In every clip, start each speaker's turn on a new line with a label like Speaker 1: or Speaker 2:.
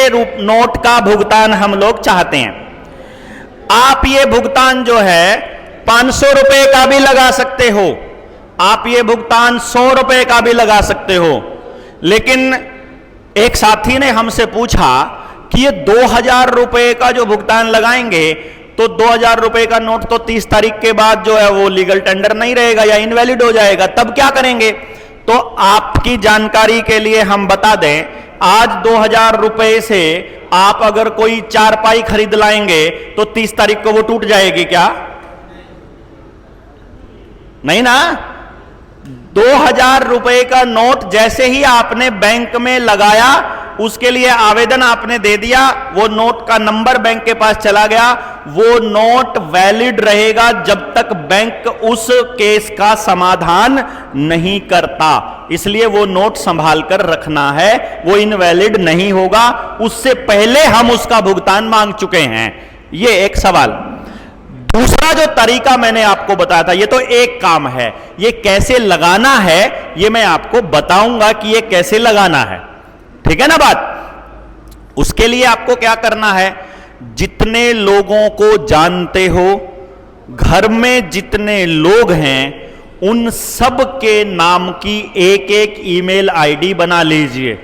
Speaker 1: Note का भुगतान हम लोग चाहते हैं। आप ये भुगतान जो है 500 रुपए का भी लगा सकते हो, आप ये भुगतान 100 रुपए का भी लगा सकते हो। लेकिन एक साथी ने हमसे पूछा कि ये 2000 रुपए का जो भुगतान लगाएंगे तो 2000 रुपए का नोट तो 30 तारीख के बाद जो है वो लीगल टेंडर नहीं रहेगा या इनवैलिड हो जाएगा, तब क्या करेंगे? तो आपकी जानकारी के लिए हम बता दें, आज 2000 रुपए से आप अगर कोई चारपाई खरीद लाएंगे तो 30 तारीख को वो टूट जाएगी क्या? नहीं ना। 2000 रुपए का नोट जैसे ही आपने बैंक में लगाया, उसके लिए आवेदन आपने दे दिया, वो नोट का नंबर बैंक के पास चला गया, वो नोट वैलिड रहेगा जब तक बैंक उस केस का समाधान नहीं करता। इसलिए वो नोट संभाल कर रखना है, वो इनवैलिड नहीं होगा। उससे पहले हम उसका भुगतान मांग चुके हैं। ये एक सवाल। दूसरा जो तरीका मैंने आपको बताया था, ये तो एक काम है, ये कैसे लगाना है ये मैं आपको बताऊंगा कि ये कैसे लगाना है, ठीक है ना बात। उसके लिए आपको क्या करना है, जितने लोगों को जानते हो, घर में जितने लोग हैं, उन सब के नाम की एक एक ईमेल आईडी बना लीजिए।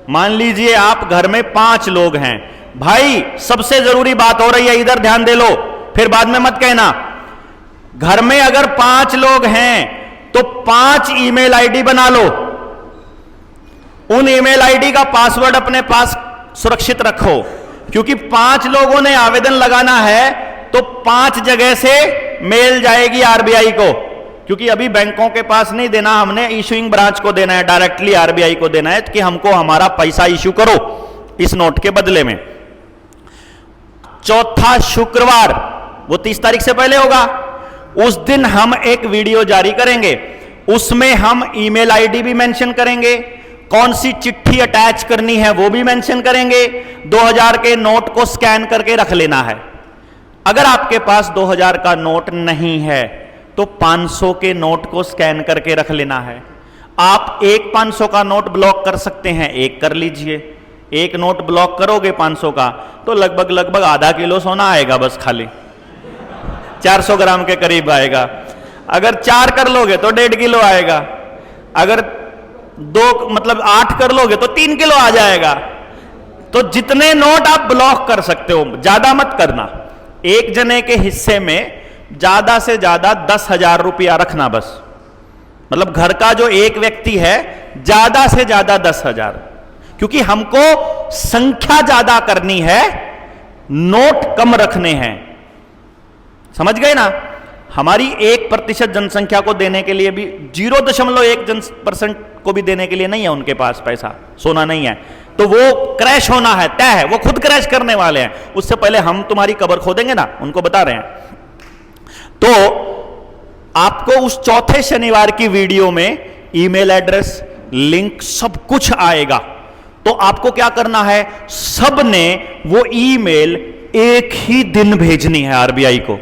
Speaker 1: मान लीजिए आप घर में 5 लोग हैं, भाई सबसे जरूरी बात हो रही है, इधर ध्यान दे लो, फिर बाद में मत कहना। घर में अगर 5 लोग हैं तो 5 ईमेल आईडी बना लो। उन ईमेल आईडी का पासवर्ड अपने पास सुरक्षित रखो, क्योंकि 5 लोगों ने आवेदन लगाना है तो 5 जगह से मेल जाएगी आरबीआई को, क्योंकि अभी बैंकों के पास नहीं देना, हमने इशूइंग ब्रांच को देना है, डायरेक्टली आरबीआई को देना है कि हमको हमारा पैसा इशू करो इस नोट के बदले में। चौथा शुक्रवार, वो 30 तारीख से पहले होगा, उस दिन हम एक वीडियो जारी करेंगे, उसमें हम ईमेल आईडी भी मेंशन करेंगे, कौन सी चिट्ठी अटैच करनी है वो भी मेंशन करेंगे। 2000 के नोट को स्कैन करके रख लेना है। अगर आपके पास 2000 का नोट नहीं है तो 500 के नोट को स्कैन करके रख लेना है। आप एक 500 का नोट ब्लॉक कर सकते हैं, एक कर लीजिए। एक नोट ब्लॉक करोगे 500 का तो लगभग आधा किलो सोना आएगा, बस खाली 400 ग्राम के करीब आएगा। अगर 4 कर लोगे तो 1.5 किलो आएगा, अगर 8 कर लोगे तो 3 किलो आ जाएगा। तो जितने नोट आप ब्लॉक कर सकते हो, ज्यादा मत करना। एक जने के हिस्से में ज्यादा से ज्यादा 10,000 रुपया रखना बस। मतलब घर का जो एक व्यक्ति है, ज्यादा से ज्यादा 10,000, क्योंकि हमको संख्या ज्यादा करनी है, नोट कम रखने हैं। समझ गए ना। हमारी 1% जनसंख्या को देने के लिए भी 0.1% को भी देने के लिए नहीं है उनके पास पैसा, सोना नहीं है, तो वो क्रैश होना है, तय है, वो खुद क्रैश करने वाले हैं। उससे पहले हम तुम्हारी कब्र खोदेंगे ना, उनको बता रहे हैं। तो आपको उस चौथे शनिवार की वीडियो में ईमेल एड्रेस, लिंक, सब कुछ आएगा। तो आपको क्या करना है, सबने वो ईमेल एक ही दिन भेजनी है आरबीआई को।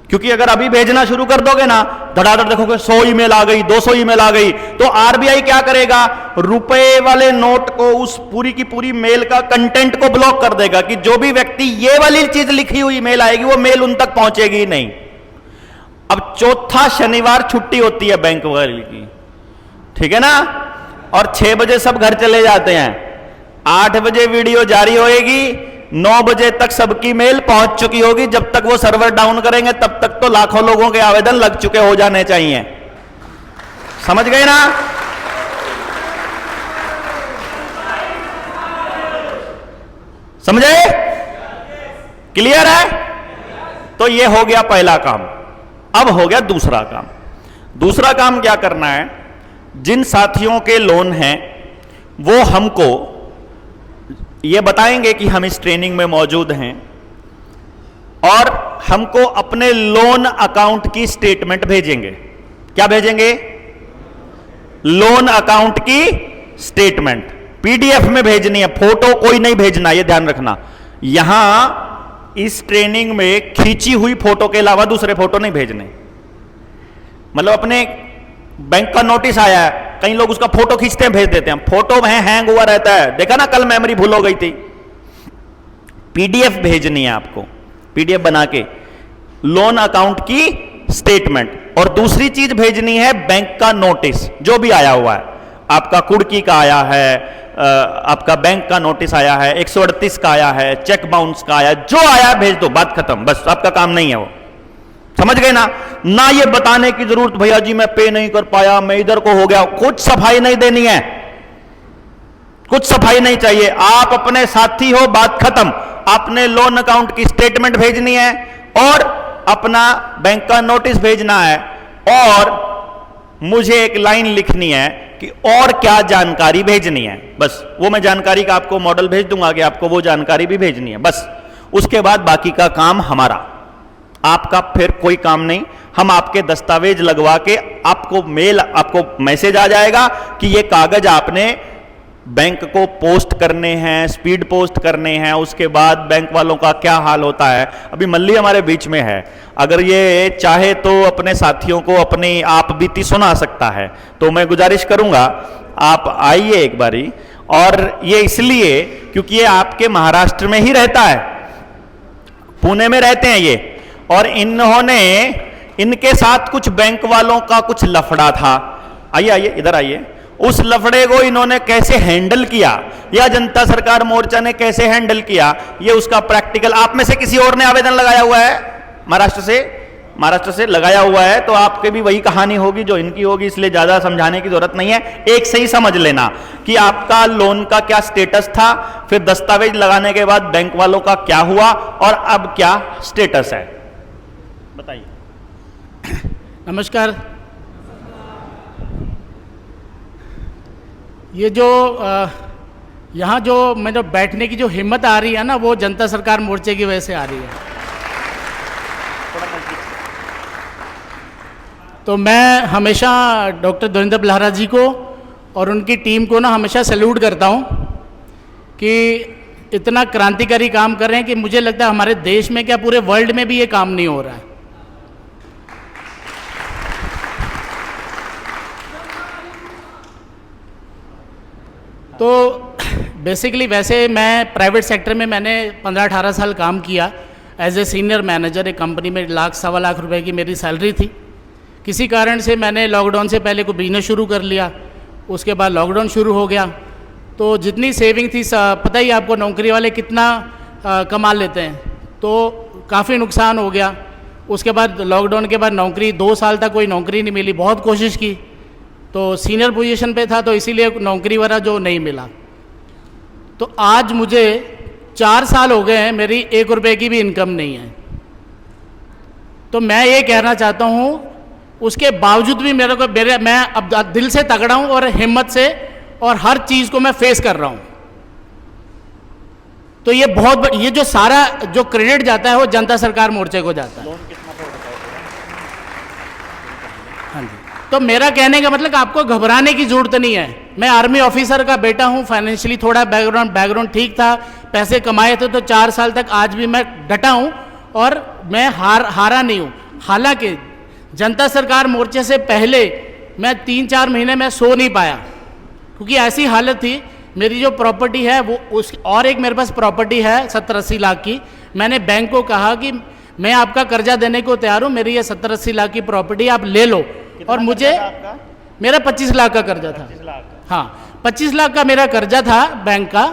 Speaker 1: क्योंकि अगर अभी भेजना शुरू कर दोगे ना, धड़ाधड़ देखोगे 100 ईमेल आ गई, 200 ईमेल आ गई, तो आरबीआई क्या करेगा, रुपए वाले नोट को, उस पूरी की पूरी मेल का कंटेंट को ब्लॉक कर देगा कि जो भी व्यक्ति ये वाली चीज लिखी हुई मेल आएगी वो मेल उन तक पहुंचेगी ही नहीं। अब चौथा शनिवार छुट्टी होती है बैंक वाली की, ठीक है ना, और 6 बजे सब घर चले जाते हैं। 8 बजे वीडियो जारी होएगी, 9 बजे तक सबकी मेल पहुंच चुकी होगी। जब तक वो सर्वर डाउन करेंगे तब तक तो लाखों लोगों के आवेदन लग चुके हो जाने चाहिए। समझ गए ना। समझे? क्लियर है? तो ये हो गया पहला काम। अब हो गया दूसरा काम। दूसरा काम क्या करना है, जिन साथियों के लोन हैं वो हमको ये बताएंगे कि हम इस ट्रेनिंग में मौजूद हैं और हमको अपने लोन अकाउंट की स्टेटमेंट भेजेंगे। क्या भेजेंगे? लोन अकाउंट की स्टेटमेंट पीडीएफ में भेजनी है, फोटो कोई नहीं भेजना, ये ध्यान रखना। यहां इस ट्रेनिंग में खींची हुई फोटो के अलावा दूसरे फोटो नहीं भेजने। मतलब अपने बैंक का नोटिस आया है, कई लोग उसका फोटो खींचते हैं भेज देते हैं, फोटो में हैंग हुआ रहता है, देखा ना कल मेमोरी भूल हो गई थी। पीडीएफ भेजनी है आपको, पीडीएफ बना के लोन अकाउंट की स्टेटमेंट, और दूसरी चीज भेजनी है बैंक का नोटिस जो भी आया हुआ है, आपका कुड़की का आया है, आपका बैंक का नोटिस आया है, 138 का आया है, चेक बाउंस का आया, जो आया भेज दो, बात खत्म, बस आपका काम नहीं है वो। समझ गए ना? ना ये बताने की जरूरत भैया जी मैं पे नहीं कर पाया, मैं इधर को हो गया, कुछ सफाई नहीं देनी है, कुछ सफाई नहीं चाहिए। आप अपने साथी हो, बात खत्म। आपने लोन अकाउंट की स्टेटमेंट भेजनी है और अपना बैंक का नोटिस भेजना है, और मुझे एक लाइन लिखनी है कि और क्या जानकारी भेजनी है, बस वो मैं जानकारी का आपको मॉडल भेज दूंगा कि आपको वो जानकारी भी भेजनी है, बस। उसके बाद बाकी का काम हमारा, आपका फिर कोई काम नहीं। हम आपके दस्तावेज लगवा के आपको मेल, आपको मैसेज आ जाएगा कि ये कागज आपने बैंक को पोस्ट करने हैं, स्पीड पोस्ट करने हैं। उसके बाद बैंक वालों का क्या हाल होता है, अभी मल्ली हमारे बीच में है, अगर ये चाहे तो अपने साथियों को अपनी आप बीती सुना सकता है, तो मैं गुजारिश करूंगा आप आइए एक बारी। और ये इसलिए क्योंकि ये आपके महाराष्ट्र में ही रहता है, पुणे में रहते हैं ये, और इन्होंने, इनके साथ कुछ बैंक वालों का कुछ लफड़ा था। आइए आइए इधर आइए। उस लफड़े को इन्होंने कैसे हैंडल किया, या जनता सरकार मोर्चा ने कैसे हैंडल किया, ये उसका प्रैक्टिकल। आप में से किसी और ने आवेदन लगाया हुआ है महाराष्ट्र से लगाया हुआ है, तो आपके भी वही कहानी होगी जो इनकी होगी, इसलिए ज्यादा समझाने की जरूरत नहीं है। एक सही समझ लेना कि आपका लोन का क्या स्टेटस था, फिर दस्तावेज लगाने के बाद बैंक वालों का क्या हुआ, और अब क्या स्टेटस है, बताइए।
Speaker 2: नमस्कार। ये जो यहाँ जो मतलब बैठने की जो हिम्मत आ रही है ना, वो जनता सरकार मोर्चे की वजह से आ रही है। तो मैं हमेशा डॉक्टर धुरेंद्र बल्हारा जी को और उनकी टीम को ना हमेशा सैल्यूट करता हूँ कि इतना क्रांतिकारी काम कर रहे हैं कि मुझे लगता है हमारे देश में क्या पूरे वर्ल्ड में भी ये काम नहीं हो रहा है। तो बेसिकली वैसे मैं प्राइवेट सेक्टर में मैंने 15-18 साल काम किया एज ए सीनियर मैनेजर। एक कंपनी में 1,00,000-1.25 लाख रुपए की मेरी सैलरी थी। किसी कारण से मैंने लॉकडाउन से पहले को बिजनेस शुरू कर लिया, उसके बाद लॉकडाउन शुरू हो गया, तो जितनी सेविंग थी, पता ही आपको नौकरी वाले कितना कमा लेते हैं, तो काफ़ी नुकसान हो गया। उसके बाद लॉकडाउन के बाद नौकरी 2 साल तक कोई नौकरी नहीं मिली, बहुत कोशिश की, तो सीनियर पोजीशन पे था, तो इसीलिए नौकरी वगैरह जो नहीं मिला। तो आज मुझे 4 साल हो गए हैं, मेरी 1 रुपये की भी इनकम नहीं है। तो मैं ये कहना चाहता हूँ, उसके बावजूद भी मैं अब दिल से तगड़ा हूँ और हिम्मत से, और हर चीज़ को मैं फेस कर रहा हूँ। तो ये जो सारा जो क्रेडिट जाता है वो जनता सरकार मोर्चे को जाता है। हाँ जी। तो मेरा कहने का मतलब आपको घबराने की जरूरत नहीं है। मैं आर्मी ऑफिसर का बेटा हूँ, फाइनेंशियली थोड़ा बैकग्राउंड ठीक था, पैसे कमाए थे, तो 4 साल तक आज भी मैं डटा हूँ और मैं हारा नहीं हूँ। हालांकि जनता सरकार मोर्चे से पहले मैं 3-4 महीने में सो नहीं पाया, क्योंकि ऐसी हालत थी। मेरी जो प्रॉपर्टी है वो और एक मेरे पास प्रॉपर्टी है 70-80 लाख की। मैंने बैंक को कहा कि मैं आपका कर्जा देने को तैयार हूँ, मेरी ये 70-80 लाख की प्रॉपर्टी आप ले लो। और मुझे मेरा 25 लाख का कर्जा था। हाँ, 25 लाख का मेरा कर्जा था बैंक का,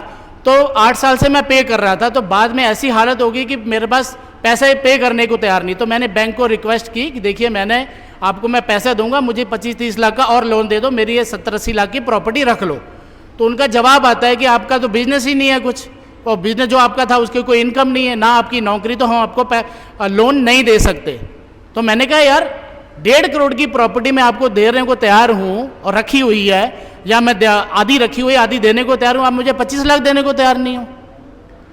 Speaker 2: तो 8 साल से मैं पे कर रहा था। तो बाद में ऐसी हालत हो गई कि मेरे पास पैसे पे करने को तैयार नहीं। तो मैंने बैंक को रिक्वेस्ट की कि देखिए मैंने आपको मैं पैसा दूंगा, मुझे 25-30 लाख का और लोन दे दो, मेरी ये 70-80 लाख की प्रॉपर्टी रख लो। तो उनका जवाब आता है कि आपका तो बिजनेस ही नहीं है कुछ, और बिजनेस जो आपका था उसकी कोई इनकम नहीं है, ना आपकी नौकरी, तो हम आपको लोन नहीं दे सकते। तो मैंने कहा यार 1.5 करोड़ की प्रॉपर्टी मैं आपको देने को तैयार हूँ और रखी हुई है, या मैं आधी रखी हुई आधी देने को तैयार हूँ, आप मुझे 25 लाख देने को तैयार नहीं हो।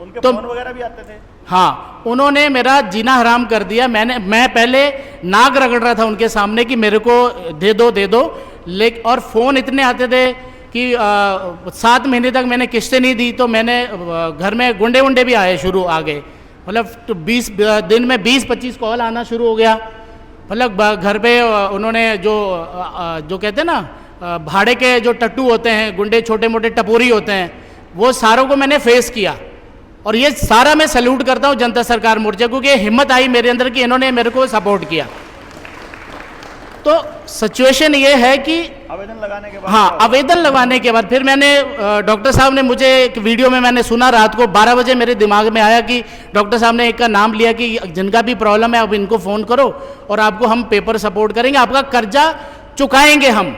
Speaker 1: उनके
Speaker 2: तो
Speaker 1: फोन वगैरह भी आते थे।
Speaker 2: हाँ, उन्होंने मेरा जीना हराम कर दिया। मैं पहले नाक रगड़ रहा था उनके सामने कि मेरे को दे दो, लेकिन और फ़ोन इतने आते थे कि 7 महीने तक मैंने किस्तें नहीं दी। तो मैंने घर में गुंडे भी आए शुरू आ गए, मतलब तो 20 दिन में 20-25 कॉल आना शुरू हो गया। मतलब घर पे उन्होंने जो कहते हैं ना भाड़े के जो टट्टू होते हैं, गुंडे, छोटे मोटे टपोरी होते हैं, वो सारों को मैंने फेस किया। और ये सारा मैं सैल्यूट करता हूँ जनता सरकार मोर्चा को कि हिम्मत आई मेरे अंदर कि इन्होंने मेरे को सपोर्ट किया। तो सिचुएशन ये है कि
Speaker 1: आवेदन लगाने के बाद,
Speaker 2: हाँ, आवेदन लगाने के बाद फिर मैंने डॉक्टर साहब ने मुझे एक वीडियो में मैंने सुना, रात को 12 बजे मेरे दिमाग में आया कि डॉक्टर साहब ने एक का नाम लिया कि जिनका भी प्रॉब्लम है अब इनको फ़ोन करो और आपको हम पेपर सपोर्ट करेंगे, आपका कर्जा चुकाएंगे, हम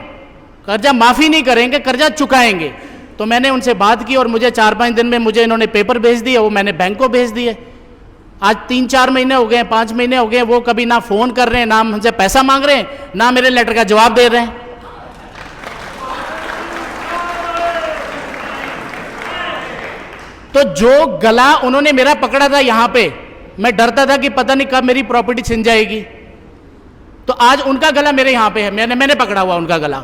Speaker 2: कर्जा माफ़ी नहीं करेंगे, कर्जा चुकाएंगे। तो मैंने उनसे बात की और मुझे 4-5 दिन में मुझे इन्होंने पेपर भेज दिए, वो मैंने बैंक को भेज दिए। आज 3-4 महीने हो गए, 5 महीने हो गए, वो कभी ना फ़ोन कर रहे हैं, ना मुझे पैसा मांग रहे हैं, ना मेरे लेटर का जवाब दे रहे हैं। तो जो गला उन्होंने मेरा पकड़ा था यहां पे, मैं डरता था कि पता नहीं कब मेरी प्रॉपर्टी छिन जाएगी, तो आज उनका गला मेरे यहां पे है, मैंने पकड़ा हुआ उनका गला।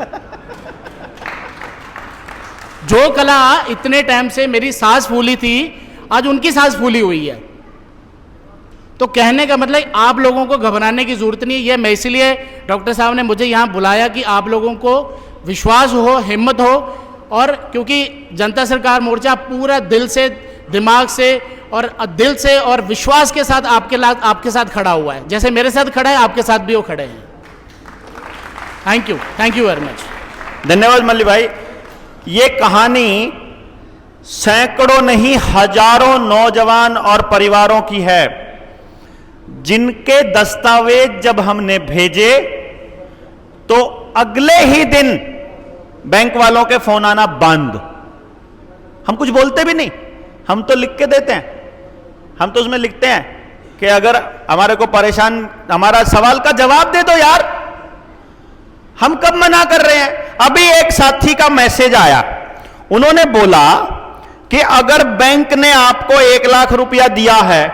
Speaker 2: जो गला इतने टाइम से मेरी सांस फूली थी, आज उनकी सांस फूली हुई है। तो कहने का मतलब आप लोगों को घबराने की जरूरत नहीं है। ये मैं इसलिए डॉक्टर साहब ने मुझे यहाँ बुलाया कि आप लोगों को विश्वास हो, हिम्मत हो, और क्योंकि जनता सरकार मोर्चा पूरा दिल से, दिमाग से और दिल से और विश्वास के साथ आपके साथ खड़ा हुआ है। जैसे मेरे साथ खड़ा है, आपके साथ भी वो खड़े हैं। Thank you very much.
Speaker 1: धन्यवाद मल्ली भाई। ये कहानी सैकड़ों नहीं हजारों नौजवान और परिवारों की है, जिनके दस्तावेज जब हमने भेजे तो अगले ही दिन बैंक वालों के फोन आना बंद। हम कुछ बोलते भी नहीं, हम तो लिख के देते हैं। हम तो उसमें लिखते हैं कि अगर हमारे को परेशान, हमारा सवाल का जवाब दे दो यार। हम कब मना कर रहे हैं? अभी एक साथी का मैसेज आया, उन्होंने बोला कि अगर बैंक ने आपको 1 लाख रुपया दिया है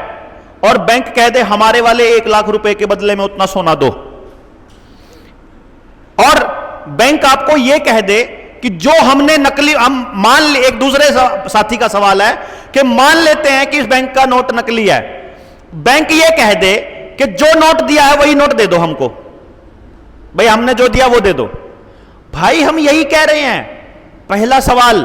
Speaker 1: और बैंक कह दे हमारे वाले 1 लाख रुपए के बदले में उतना सोना दो, और बैंक आपको यह कह दे कि जो हमने नकली, हम मान ले, एक दूसरे साथी का सवाल है कि मान लेते हैं कि इस बैंक का नोट नकली है, बैंक यह कह दे कि जो नोट दिया है वही नोट दे दो हमको, भाई हमने जो दिया वो दे दो। भाई हम यही कह रहे हैं। पहला सवाल,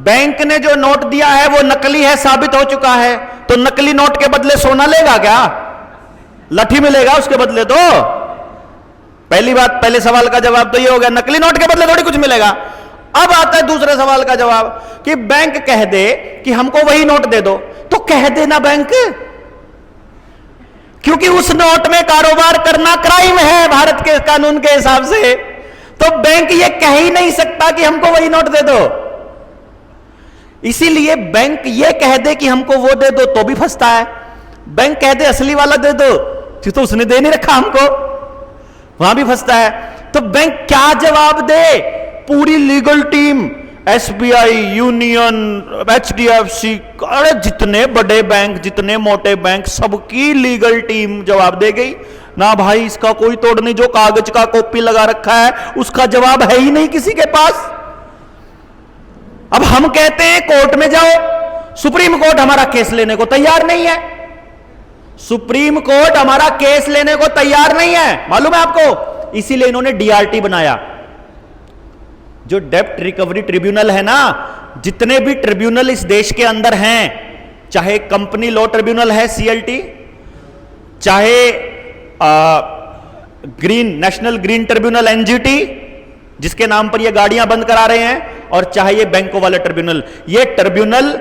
Speaker 1: बैंक ने जो नोट दिया है वो नकली है, साबित हो चुका है, तो नकली नोट के बदले सोना लेगा क्या? लाठी मिलेगा उसके बदले? तो पहली बात, पहले सवाल का जवाब तो ये हो गया, नकली नोट के बदले थोड़ी कुछ मिलेगा। अब आता है दूसरे सवाल का जवाब कि बैंक कह दे कि हमको वही नोट दे दो, तो कह देना बैंक, क्योंकि उस नोट में कारोबार करना क्राइम है भारत के कानून के हिसाब से। तो बैंक ये कह ही नहीं सकता कि हमको वही नोट दे दो। इसीलिए बैंक ये कह दे कि हमको वो दे दो तो भी फंसता है, बैंक कह दे असली वाला दे दो तो उसने दे नहीं रखा हमको, वहां भी फंसता है। तो बैंक क्या जवाब दे? पूरी legal team, SBI, union, HDFC, अरे जितने बड़े बैंक, जितने मोटे बैंक, सबकी लीगल टीम जवाब दे गई ना भाई, इसका कोई तोड़ नहीं। जो कागज का कॉपी लगा रखा है उसका जवाब है ही नहीं किसी के पास। अब हम कहते हैं कोर्ट में जाओ, सुप्रीम कोर्ट हमारा केस लेने को तैयार नहीं है। सुप्रीम कोर्ट हमारा केस लेने को तैयार नहीं है, मालूम है आपको? इसीलिए इन्होंने डीआरटी बनाया, जो डेब्ट रिकवरी ट्रिब्यूनल है ना। जितने भी ट्रिब्यूनल इस देश के अंदर हैं, चाहे कंपनी लॉ ट्रिब्यूनल है सीएलटी, चाहे नेशनल ग्रीन ट्रिब्यूनल एनजीटी, जिसके नाम पर ये गाड़ियां बंद करा रहे हैं, और चाहे ये बैंकों वाले ट्रिब्यूनल, ये ट्रिब्यूनल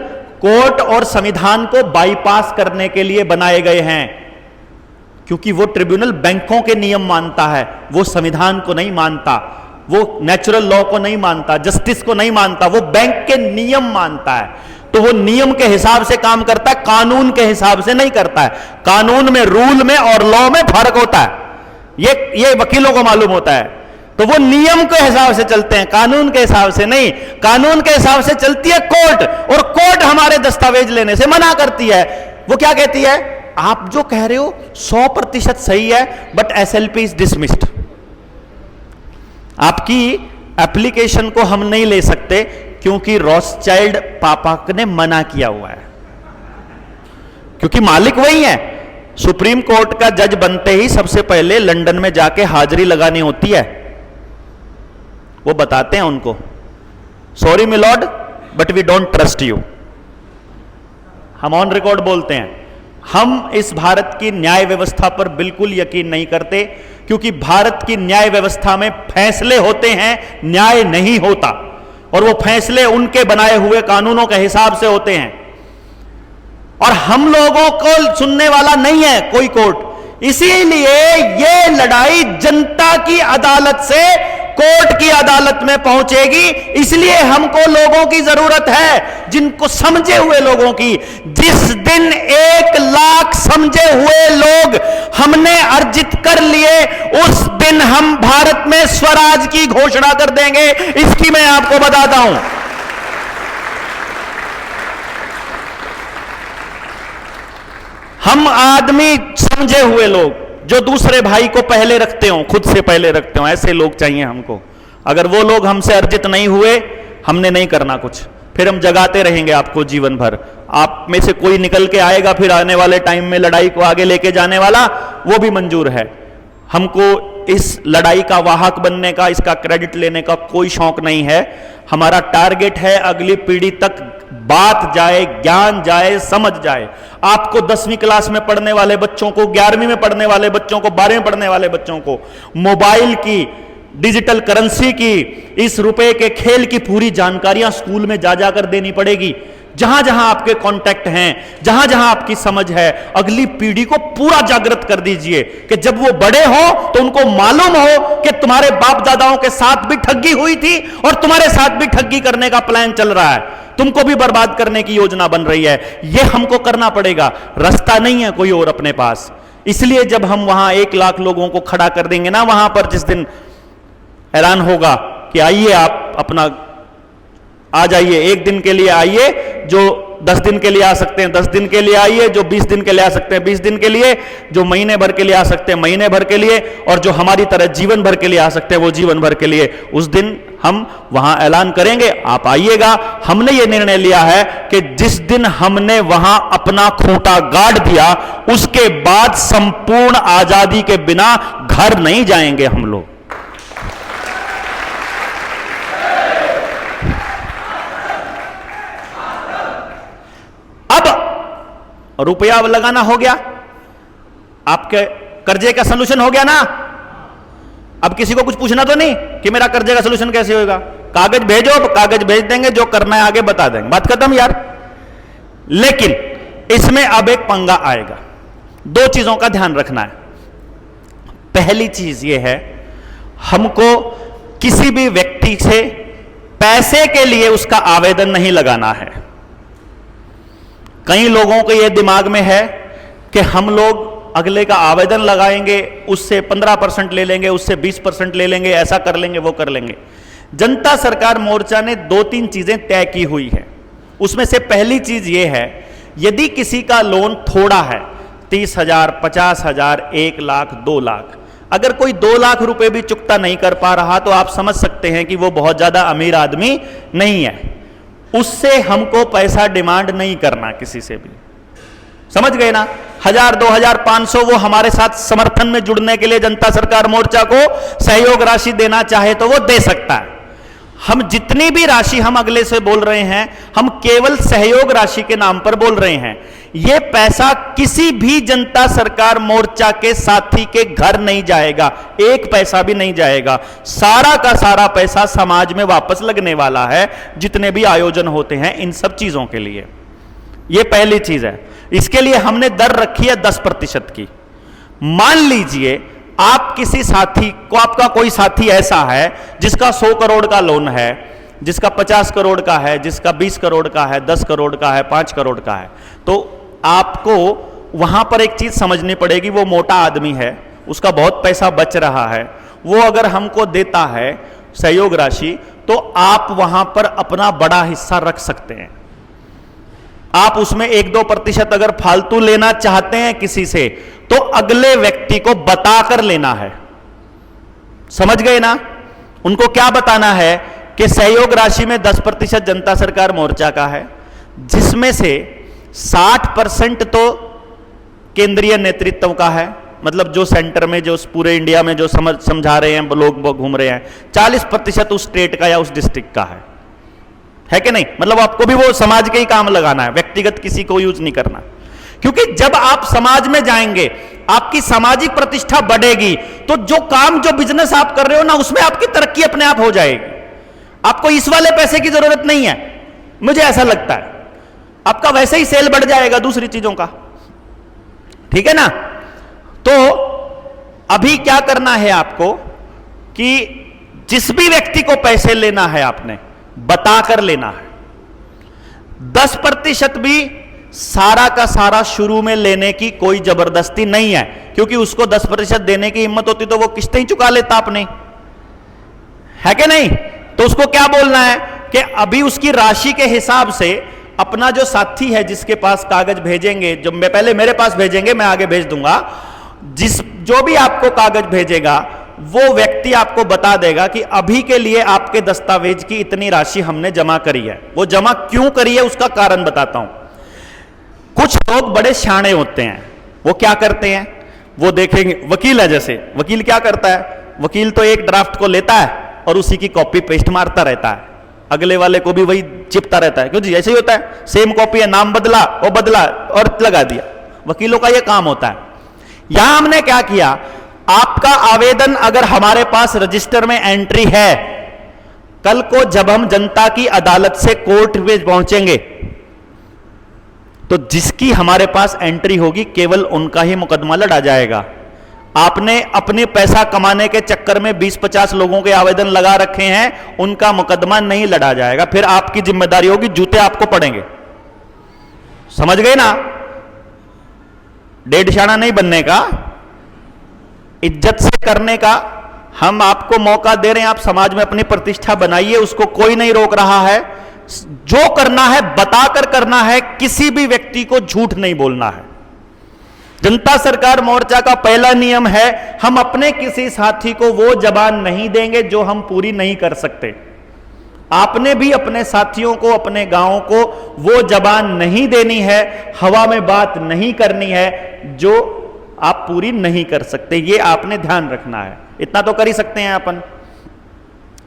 Speaker 1: कोर्ट और संविधान को बाईपास करने के लिए बनाए गए हैं, क्योंकि वो ट्रिब्यूनल बैंकों के नियम मानता है, वो संविधान को नहीं मानता, वो नेचुरल लॉ को नहीं मानता, जस्टिस को नहीं मानता, वो बैंक के नियम मानता है। तो वो नियम के हिसाब से काम करता है, कानून के हिसाब से नहीं करता है। कानून में, रूल में और लॉ में फर्क होता है, ये वकीलों को मालूम होता है। तो वो नियम के हिसाब से चलते हैं, कानून के हिसाब से नहीं। कानून के हिसाब से चलती है कोर्ट, और कोर्ट हमारे दस्तावेज लेने से मना करती है। वो क्या कहती है? आप जो कह रहे हो 100% सही है, बट एसएलपी इज डिसमिस्ड। आपकी एप्लीकेशन को हम नहीं ले सकते क्योंकि रॉथस्चाइल्ड पापा ने मना किया हुआ है, क्योंकि मालिक वही है। सुप्रीम कोर्ट का जज बनते ही सबसे पहले लंदन में जाके हाजिरी लगानी होती है, वो बताते हैं उनको, sorry milord but we don't trust you. हम ऑन रिकॉर्ड बोलते हैं, हम इस भारत की न्याय व्यवस्था पर बिल्कुल यकीन नहीं करते, क्योंकि भारत की न्याय व्यवस्था में फैसले होते हैं, न्याय नहीं होता, और वो फैसले उनके बनाए हुए कानूनों के हिसाब से होते हैं, और हम लोगों को सुनने वाला नहीं है कोई कोर्ट। इसीलिए ये लड़ाई जनता की अदालत से कोर्ट की अदालत में पहुंचेगी। इसलिए हमको लोगों की जरूरत है, जिनको समझे हुए लोगों की। जिस दिन 1 लाख समझे हुए लोग हमने अर्जित कर लिए, उस दिन हम भारत में स्वराज की घोषणा कर देंगे। इसकी मैं आपको बताता हूं। हम आदमी समझे हुए लोग, जो दूसरे भाई को पहले रखते हो, खुद से पहले रखते हो, ऐसे लोग चाहिए हमको। अगर वो लोग हमसे अर्जित नहीं हुए, हमने नहीं करना कुछ, फिर हम जगाते रहेंगे आपको जीवन भर। आप में से कोई निकल के आएगा फिर आने वाले टाइम में लड़ाई को आगे लेके जाने वाला, वो भी मंजूर है। हमको इस लड़ाई का वाहक बनने का, इसका क्रेडिट लेने का कोई शौक नहीं है। हमारा टारगेट है अगली पीढ़ी तक बात जाए, ज्ञान जाए, समझ जाए। आपको 10वीं क्लास में पढ़ने वाले बच्चों को, 11वीं में पढ़ने वाले बच्चों को, 12वीं में पढ़ने वाले बच्चों को मोबाइल की, डिजिटल करेंसी की, इस रुपए के खेल की पूरी जानकारियां स्कूल में जा जाकर देनी पड़ेगी। जहां जहां आपके कांटेक्ट हैं, जहां जहां आपकी समझ है, अगली पीढ़ी को पूरा जागृत कर दीजिए कि जब वो बड़े हो तो उनको मालूम हो कि तुम्हारे बाप दादाओं के साथ भी ठगी हुई थी और तुम्हारे साथ भी ठगी करने का प्लान चल रहा है, तुमको भी बर्बाद करने की योजना बन रही है। यह हमको करना पड़ेगा, रास्ता नहीं है कोई और अपने पास। इसलिए जब हम वहां 1 लाख लोगों को खड़ा कर देंगे ना, वहां पर जिस दिन ऐलान होगा कि आइए आप अपना आ जाइए, 1 दिन के लिए आइए, जो 10 दिन के लिए आ सकते हैं 10 दिन के लिए आइए, जो 20 दिन के लिए आ सकते हैं 20 दिन के लिए, जो महीने भर के लिए आ सकते हैं महीने भर के लिए, और जो हमारी तरह जीवन भर के लिए आ सकते हैं वो जीवन भर के लिए। उस दिन हम वहां ऐलान करेंगे, आप आइएगा। हमने ये निर्णय लिया है कि जिस दिन हमने वहां अपना खूंटा गाड़ दिया, उसके बाद संपूर्ण आजादी के बिना घर नहीं जाएंगे हम लोग। रुपया लगाना हो गया, आपके कर्जे का सलूशन हो गया ना। अब किसी को कुछ पूछना तो नहीं कि मेरा कर्जे का सलूशन कैसे होगा। कागज भेजो, कागज भेज देंगे, जो करना है आगे बता देंगे, बात खत्म यार। लेकिन इसमें अब एक पंगा आएगा। 2 चीजों का ध्यान रखना है। पहली चीज यह है, हमको किसी भी व्यक्ति से पैसे के लिए उसका आवेदन नहीं लगाना है। कई लोगों के ये दिमाग में है कि हम लोग अगले का आवेदन लगाएंगे, उससे 15% ले लेंगे, उससे 20% ले लेंगे, ऐसा कर लेंगे, वो कर लेंगे। जनता सरकार मोर्चा ने 2-3 चीजें तय की हुई है। उसमें से पहली चीज ये है, यदि किसी का लोन थोड़ा है, 30,000, 50,000, 1 लाख, 2 लाख, अगर कोई 2 लाख रुपए भी चुकता नहीं कर पा रहा, तो आप समझ सकते हैं कि वो बहुत ज्यादा अमीर आदमी नहीं है। उससे हमको पैसा डिमांड नहीं करना किसी से भी, समझ गए ना। 1000, 2000, 500 वो हमारे साथ समर्थन में जुड़ने के लिए जनता सरकार मोर्चा को सहयोग राशि देना चाहे तो वो दे सकता है। हम जितनी भी राशि हम अगले से बोल रहे हैं, हम केवल सहयोग राशि के नाम पर बोल रहे हैं। यह पैसा किसी भी जनता सरकार मोर्चा के साथी के घर नहीं जाएगा, 1 पैसा भी नहीं जाएगा। सारा का सारा पैसा समाज में वापस लगने वाला है, जितने भी आयोजन होते हैं इन सब चीजों के लिए। यह पहली चीज है। इसके लिए हमने दर रखी है 10% की। मान लीजिए आप किसी साथी को, आपका कोई साथी ऐसा है जिसका 100 करोड़ का लोन है, जिसका 50 करोड़ का है, जिसका 20 करोड़ का है, 10 करोड़ का है, 5 करोड़ का है, तो आपको वहां पर एक चीज समझनी पड़ेगी। वो मोटा आदमी है, उसका बहुत पैसा बच रहा है, वो अगर हमको देता है सहयोग राशि, तो आप वहां पर अपना बड़ा हिस्सा रख सकते हैं। आप उसमें 1-2% अगर फालतू लेना चाहते हैं किसी से, तो अगले व्यक्ति को बताकर लेना है। समझ गए ना। उनको क्या बताना है कि सहयोग राशि में 10% जनता सरकार मोर्चा का है, जिसमें से 60% तो केंद्रीय नेतृत्व का है, मतलब जो सेंटर में, जो पूरे इंडिया में जो समझा रहे हैं लोग घूम रहे हैं, 40% उस स्टेट का या उस डिस्ट्रिक्ट का है कि नहीं? मतलब आपको भी वो समाज के ही काम लगाना है, व्यक्तिगत किसी को यूज नहीं करना। क्योंकि जब आप समाज में जाएंगे, आपकी सामाजिक प्रतिष्ठा बढ़ेगी, तो जो काम, जो बिजनेस आप कर रहे हो ना, उसमें आपकी तरक्की अपने आप हो जाएगी। आपको इस वाले पैसे की जरूरत नहीं है, मुझे ऐसा लगता है। आपका वैसे ही सेल बढ़ जाएगा दूसरी चीजों का, ठीक है ना? तो अभी क्या करना है आपको कि जिस भी व्यक्ति को पैसे लेना है, आपने बताकर लेना है। 10% भी सारा का सारा शुरू में लेने की कोई जबरदस्ती नहीं है, क्योंकि उसको 10% देने की हिम्मत होती तो वो किस्तें ही चुका लेता अपने, है कि नहीं? तो उसको क्या बोलना है कि अभी उसकी राशि के हिसाब से अपना जो साथी है, जिसके पास कागज भेजेंगे, जो मैं पहले मेरे पास भेजेंगे, मैं आगे भेज दूंगा, जो भी आपको कागज भेजेगा वो व्यक्ति आपको बता देगा कि अभी के लिए आपके दस्तावेज की इतनी राशि हमने जमा करी है। वो जमा क्यों करी है उसका कारण बताता हूं। कुछ लोग बड़े शाणे होते हैं, वो क्या करते हैं, वो देखेंगे, वकील है जैसे, वकील क्या करता है, वकील तो एक ड्राफ्ट को लेता है और उसी की कॉपी पेस्ट मारता रहता है, अगले वाले को भी वही चिपता रहता है। क्यों जी? ऐसे ही होता है, सेम कॉपी है, नाम बदला, वो बदला और लगा दिया। वकीलों का ये काम होता है। यहां हमने क्या किया, आपका आवेदन अगर हमारे पास रजिस्टर में एंट्री है, कल को जब हम जनता की अदालत से कोर्ट में पहुंचेंगे, तो जिसकी हमारे पास एंट्री होगी केवल उनका ही मुकदमा लड़ा जाएगा। आपने अपने पैसा कमाने के चक्कर में 20-50 लोगों के आवेदन लगा रखे हैं, उनका मुकदमा नहीं लड़ा जाएगा। फिर आपकी जिम्मेदारी होगी, जूते आपको पड़ेंगे। समझ गए ना? डेढ़ शाना नहीं बनने का, इज्जत से करने का हम आपको मौका दे रहे हैं। आप समाज में अपनी प्रतिष्ठा बनाइए, उसको कोई नहीं रोक रहा है। जो करना है बताकर करना है, किसी भी व्यक्ति को झूठ नहीं बोलना है। जनता सरकार मोर्चा का पहला नियम है, हम अपने किसी साथी को वो जबान नहीं देंगे जो हम पूरी नहीं कर सकते। आपने भी अपने साथियों को, अपने गांवों को वो जबान नहीं देनी है, हवा में बात नहीं करनी है जो आप पूरी नहीं कर सकते। ये आपने ध्यान रखना है। इतना तो कर ही सकते हैं अपन,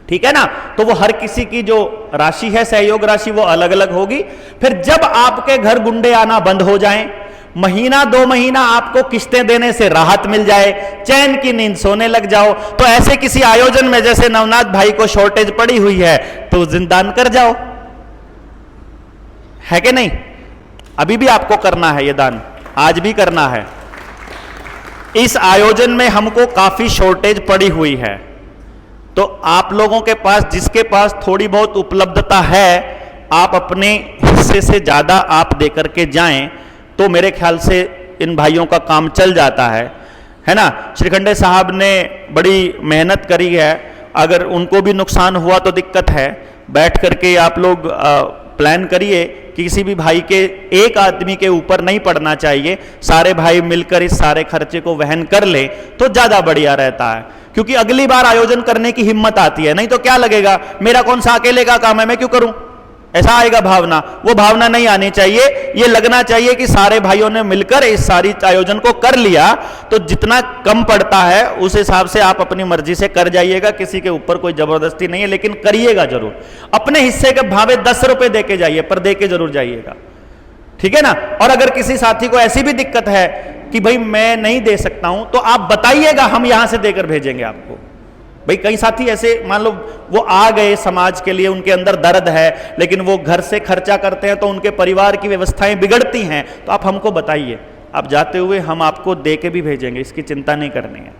Speaker 1: ठीक है ना? तो वो हर किसी की जो राशि है, सहयोग राशि, वो अलग अलग होगी। फिर जब आपके घर गुंडे आना बंद हो जाएं, महीना 2 महीना आपको किस्तें देने से राहत मिल जाए, चैन की नींद सोने लग जाओ, तो ऐसे किसी आयोजन में जैसे नवनाथ भाई को शॉर्टेज पड़ी हुई है तो उस दिन दान कर जाओ, है कि नहीं? अभी भी आपको करना है ये दान, आज भी करना है। इस आयोजन में हमको काफी शॉर्टेज पड़ी हुई है, तो आप लोगों के पास, जिसके पास थोड़ी बहुत उपलब्धता है, आप अपने हिस्से से ज्यादा आप देकर के जाएं, तो मेरे ख्याल से इन भाइयों का काम चल जाता है ना? श्रीखंडे साहब ने बड़ी मेहनत करी है, अगर उनको भी नुकसान हुआ तो दिक्कत है। बैठ करके आप लोग प्लान करिए कि किसी भी भाई के एक आदमी के ऊपर नहीं पड़ना चाहिए, सारे भाई मिलकर इस सारे खर्चे को वहन कर ले तो ज्यादा बढ़िया रहता है। क्योंकि अगली बार आयोजन करने की हिम्मत आती है, नहीं तो क्या लगेगा, मेरा कौन सा अकेले का काम है, मैं क्यों करूं, ऐसा आएगा भावना। वो भावना नहीं आनी चाहिए, ये लगना चाहिए कि सारे भाइयों ने मिलकर इस सारी आयोजन को कर लिया, तो जितना कम पड़ता है उस हिसाब से आप अपनी मर्जी से कर जाइएगा, किसी के ऊपर कोई जबरदस्ती नहीं है, लेकिन करिएगा जरूर। अपने हिस्से के भावे 10 रुपए दे के जाइए, पर दे के जरूर जाइएगा, ठीक है ना? और अगर किसी साथी को ऐसी भी दिक्कत है कि भाई मैं नहीं दे सकता हूं, तो आप बताइएगा, हम यहां से देकर भेजेंगे आपको। भाई कई साथी ऐसे, मान लो वो आ गए समाज के लिए, उनके अंदर दर्द है, लेकिन वो घर से खर्चा करते हैं तो उनके परिवार की व्यवस्थाएं बिगड़ती हैं, तो आप हमको बताइए, आप जाते हुए हम आपको दे के भी भेजेंगे, इसकी चिंता नहीं करनी है,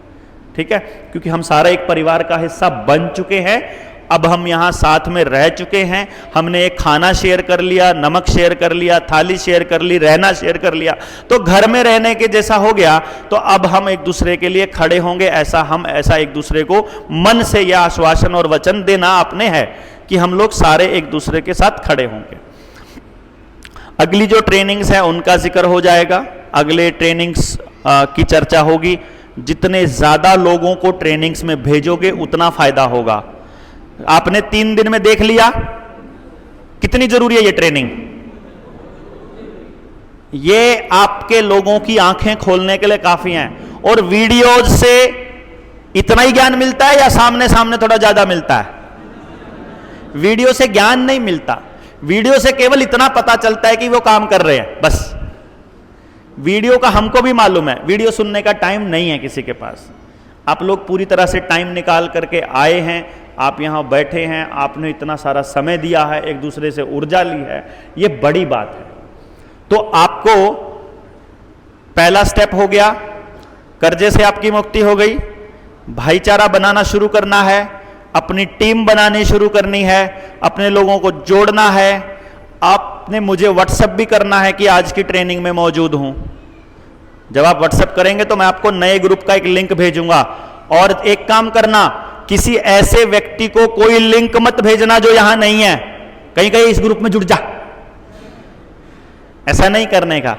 Speaker 1: ठीक है? क्योंकि हम सारा एक परिवार का हिस्सा बन चुके हैं, अब हम यहाँ साथ में रह चुके हैं, हमने एक खाना शेयर कर लिया, नमक शेयर कर लिया, थाली शेयर कर ली, रहना शेयर कर लिया, तो घर में रहने के जैसा हो गया। तो अब हम एक दूसरे के लिए खड़े होंगे, ऐसा एक दूसरे को मन से यह आश्वासन और वचन देना आपने है कि हम लोग सारे एक दूसरे के साथ खड़े होंगे। अगली जो ट्रेनिंग्स हैं उनका जिक्र हो जाएगा, अगले ट्रेनिंग्स की चर्चा होगी। जितने ज्यादा लोगों को ट्रेनिंग्स में भेजोगे उतना फायदा होगा। आपने 3 दिन में देख लिया कितनी जरूरी है ये ट्रेनिंग। ये आपके लोगों की आंखें खोलने के लिए काफी हैं। और वीडियोज से इतना ही ज्ञान मिलता है या सामने सामने थोड़ा ज्यादा मिलता है? वीडियो से ज्ञान नहीं मिलता, वीडियो से केवल इतना पता चलता है कि वो काम कर रहे हैं, बस। वीडियो का हमको भी मालूम है, वीडियो सुनने का टाइम नहीं है किसी के पास। आप लोग पूरी तरह से टाइम निकाल करके आए हैं, आप यहां बैठे हैं, आपने इतना सारा समय दिया है, एक दूसरे से ऊर्जा ली है, ये बड़ी बात है। तो आपको पहला स्टेप हो गया, कर्जे से आपकी मुक्ति हो गई, भाईचारा बनाना शुरू करना है, अपनी टीम बनानी शुरू करनी है, अपने लोगों को जोड़ना है। आपने मुझे व्हाट्सएप भी करना है कि आज की ट्रेनिंग में मौजूद हूं। जब आप व्हाट्सएप करेंगे तो मैं आपको नए ग्रुप का एक लिंक भेजूंगा। और एक काम करना, किसी ऐसे व्यक्ति को कोई लिंक मत भेजना जो यहां नहीं है, कहीं कहीं इस ग्रुप में जुड़ जा, ऐसा नहीं करने का।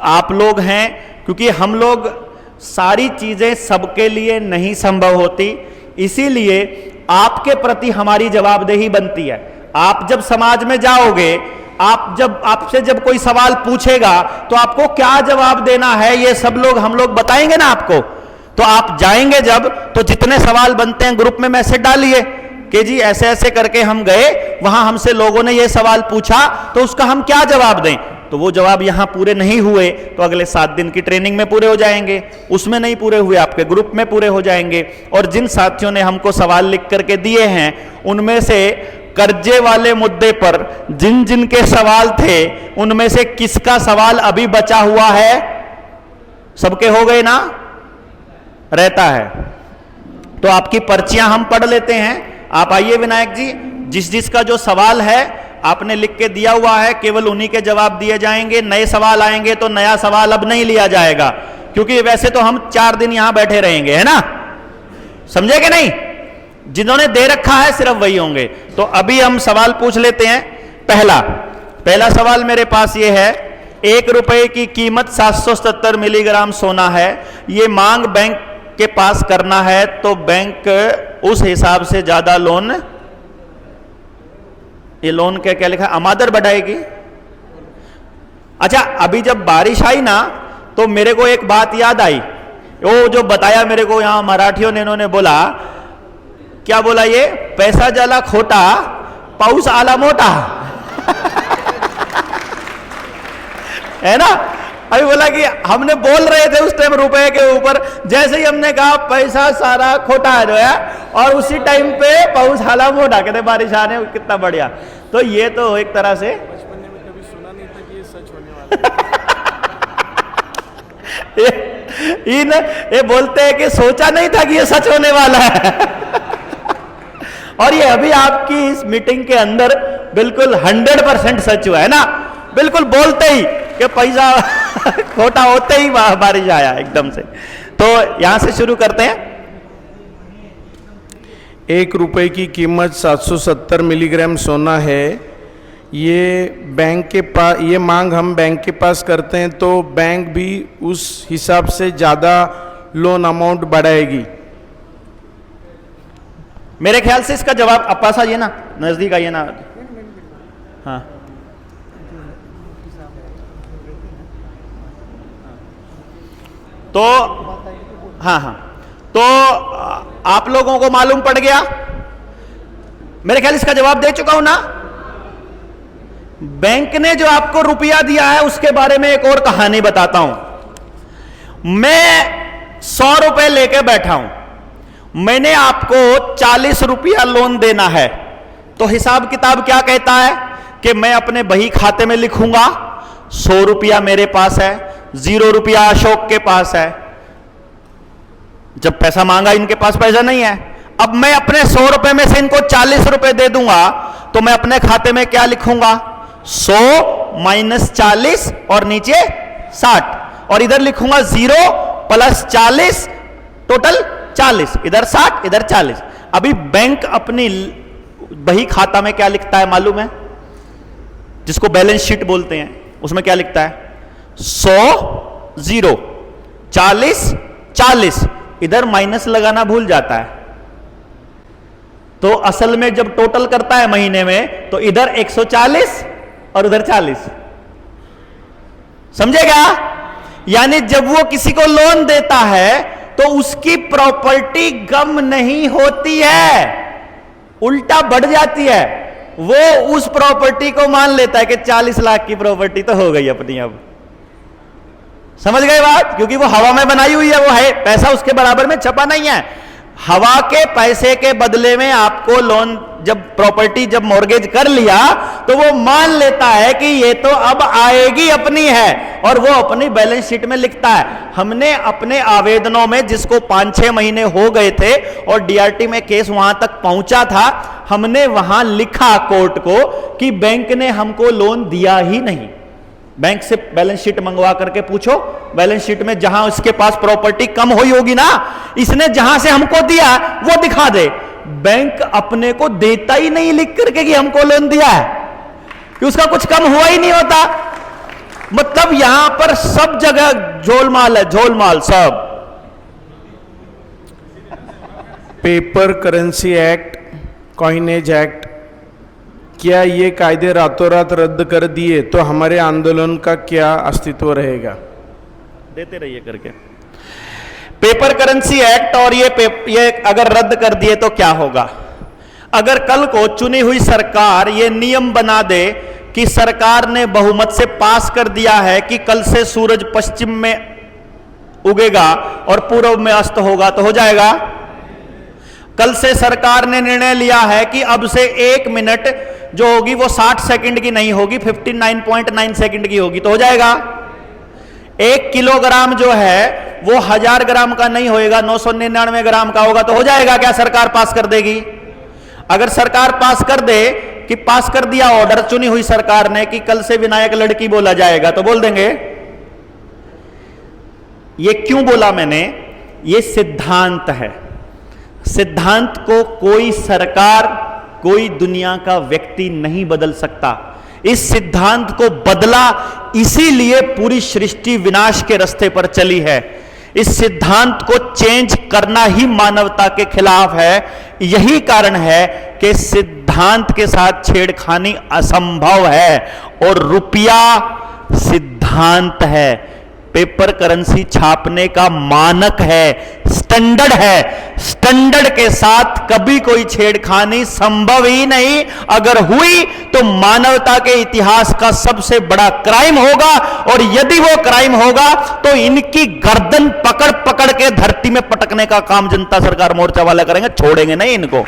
Speaker 1: आप लोग हैं, क्योंकि हम लोग सारी चीजें सबके लिए नहीं संभव होती, इसीलिए आपके प्रति हमारी जवाबदेही बनती है। आप जब समाज में जाओगे, आपसे जब कोई सवाल पूछेगा तो आपको क्या जवाब देना है, ये सब लोग हम लोग बताएंगे ना आपको। तो आप जाएंगे जब, तो जितने सवाल बनते हैं ग्रुप में मैसेज डालिए कि जी ऐसे ऐसे करके हम गए, वहां हमसे लोगों ने ये सवाल पूछा, तो उसका हम क्या जवाब दें। तो वो जवाब यहां पूरे नहीं हुए तो अगले 7 दिन की ट्रेनिंग में पूरे हो जाएंगे, उसमें नहीं पूरे हुए आपके ग्रुप में पूरे हो जाएंगे। और जिन साथियों ने हमको सवाल लिख करके दिए हैं, उनमें से कर्जे वाले मुद्दे पर जिन जिन के सवाल थे, उनमें से किसका सवाल अभी बचा हुआ है? सबके हो गए ना? रहता है तो आपकी पर्चियां हम पढ़ लेते हैं। आप आइए विनायक जी, जिस जिसका जो सवाल है आपने लिख के दिया हुआ है, केवल उन्हीं के जवाब दिए जाएंगे। नए सवाल आएंगे तो नया सवाल अब नहीं लिया जाएगा, क्योंकि वैसे तो हम 4 दिन यहां बैठे रहेंगे, है ना? समझे कि नहीं? जिन्होंने दे रखा है सिर्फ वही होंगे। तो अभी हम सवाल पूछ लेते हैं। पहला सवाल मेरे पास ये है, 1 रुपए की कीमत 770 मिलीग्राम सोना है, ये मांग बैंक के पास करना है, तो बैंक उस हिसाब से ज्यादा लोन, ये लोन क्या लिखा है, अमादर बढ़ाएगी। अच्छा, अभी जब बारिश आई ना तो मेरे को एक बात याद आई, वो जो बताया मेरे को यहां मराठियों ने, इन्होंने बोला, क्या बोला ये, पैसा जाला खोटा पाउस आला मोटा है ना? अभी बोला कि हमने बोल रहे थे उस टाइम रुपए के ऊपर, जैसे ही हमने कहा पैसा सारा खोटा है जो है, और उसी टाइम पे पाउस हाला मोटा, कहते बारिश आने, कितना बढ़िया। तो ये तो एक तरह से
Speaker 3: बचपन में कभी सुना नहीं था कि ये सच होने वाला है।
Speaker 1: ये बोलते हैं कि सोचा नहीं था कि ये सच होने वाला है और ये अभी आपकी इस मीटिंग के अंदर बिल्कुल 100% सच हुआ है ना? बिल्कुल बोलते ही कि पैसा खोटा होते ही बारिश आया एकदम से। तो यहां से शुरू करते हैं।
Speaker 3: 1 रुपए की कीमत 770 मिलीग्राम सोना है, ये बैंक के पास, ये मांग हम बैंक के पास करते हैं, तो बैंक भी उस हिसाब से ज़्यादा लोन अमाउंट बढ़ाएगी।
Speaker 1: मेरे ख्याल से इसका जवाब आप पास आइए ना, नजदीक आइए ना। हाँ, तो हाँ, तो आप लोगों को मालूम पड़ गया। मेरे ख्याल इसका जवाब दे चुका हूं ना। बैंक ने जो आपको रुपया दिया है उसके बारे में एक और कहानी बताता हूं। मैं 100 रुपए लेके बैठा हूं, मैंने आपको 40 रुपया लोन देना है, तो हिसाब किताब क्या कहता है कि मैं अपने बही खाते में लिखूंगा 100 रुपया मेरे पास है, 0 रुपया अशोक के पास है। जब पैसा मांगा, इनके पास पैसा नहीं है, अब मैं अपने 100 रुपए में से इनको 40 रुपए दे दूंगा, तो मैं अपने खाते में क्या लिखूंगा, 100 माइनस 40 और नीचे 60, और इधर लिखूंगा 0 प्लस 40 टोटल 40, इधर 60 इधर 40। अभी बैंक अपनी बही खाता में क्या लिखता है मालूम है? जिसको बैलेंस शीट बोलते हैं, उसमें क्या लिखता है, 100 0 40 40, इधर माइनस लगाना भूल जाता है। तो असल में जब टोटल करता है महीने में, तो इधर 140 और उधर 40। समझेगा? यानी जब वो किसी को लोन देता है तो उसकी प्रॉपर्टी कम नहीं होती है, उल्टा बढ़ जाती है। वो उस प्रॉपर्टी को मान लेता है कि 40 लाख की प्रॉपर्टी तो हो गई अपनी। अब समझ गए बात? क्योंकि वो हवा में बनाई हुई है, वो है पैसा उसके बराबर में छपा नहीं है। हवा के पैसे के बदले में आपको लोन, जब प्रॉपर्टी जब मॉर्गेज कर लिया तो वो मान लेता है कि ये तो अब आएगी अपनी है, और वो अपनी बैलेंस शीट में लिखता है। हमने अपने आवेदनों में, जिसको 5-6 महीने हो गए थे और डीआरटी में केस वहां तक पहुंचा था, हमने वहां लिखा कोर्ट को कि बैंक ने हमको लोन दिया ही नहीं। बैंक से बैलेंस शीट मंगवा करके पूछो, बैलेंस शीट में जहां उसके पास प्रॉपर्टी कम हुई होगी ना, इसने जहां से हमको दिया वो दिखा दे। बैंक अपने को देता ही नहीं लिख करके कि हमको लोन दिया है, कि उसका कुछ कम हुआ ही नहीं होता। मतलब यहां पर सब जगह झोलमाल है, झोलमाल सब।
Speaker 3: Paper currency act, coinage act, क्या ये कायदे रातों रात रद्द कर दिए तो हमारे आंदोलन का क्या अस्तित्व रहेगा?
Speaker 1: देते रहिए करके। पेपर करेंसी एक्ट और ये अगर रद्द कर दिए तो क्या होगा? अगर कल को चुनी हुई सरकार ये नियम बना दे कि सरकार ने बहुमत से पास कर दिया है कि कल से सूरज पश्चिम में उगेगा और पूर्व में अस्त होगा, तो हो जाएगा। कल से सरकार ने निर्णय लिया है कि अब से 1 मिनट जो होगी वो 60 सेकंड की नहीं होगी, 59.9 सेकंड की होगी, तो हो जाएगा। 1 किलोग्राम जो है वो 1000 ग्राम का नहीं होएगा, 999 ग्राम का होगा, तो हो जाएगा। क्या सरकार पास कर देगी? अगर सरकार पास कर दे कि पास कर दिया ऑर्डर चुनी हुई सरकार ने कि कल से विनायक लड़की बोला जाएगा, तो बोल देंगे। ये क्यों बोला मैंने? ये सिद्धांत है। सिद्धांत को कोई सरकार, कोई दुनिया का व्यक्ति नहीं बदल सकता। इस सिद्धांत को बदला इसीलिए पूरी सृष्टि विनाश के रास्ते पर चली है। इस सिद्धांत को चेंज करना ही मानवता के खिलाफ है। यही कारण है कि सिद्धांत के साथ छेड़खानी असंभव है, और रुपया सिद्धांत है, पेपर करेंसी छापने का मानक है, स्टैंडर्ड है। स्टैंडर्ड के साथ कभी कोई छेड़खानी संभव ही नहीं। अगर हुई तो मानवता के इतिहास का सबसे बड़ा क्राइम होगा, और यदि वो क्राइम होगा तो इनकी गर्दन पकड़ पकड़ के धरती में पटकने का काम जनता सरकार मोर्चा वाले करेंगे, छोड़ेंगे नहीं इनको।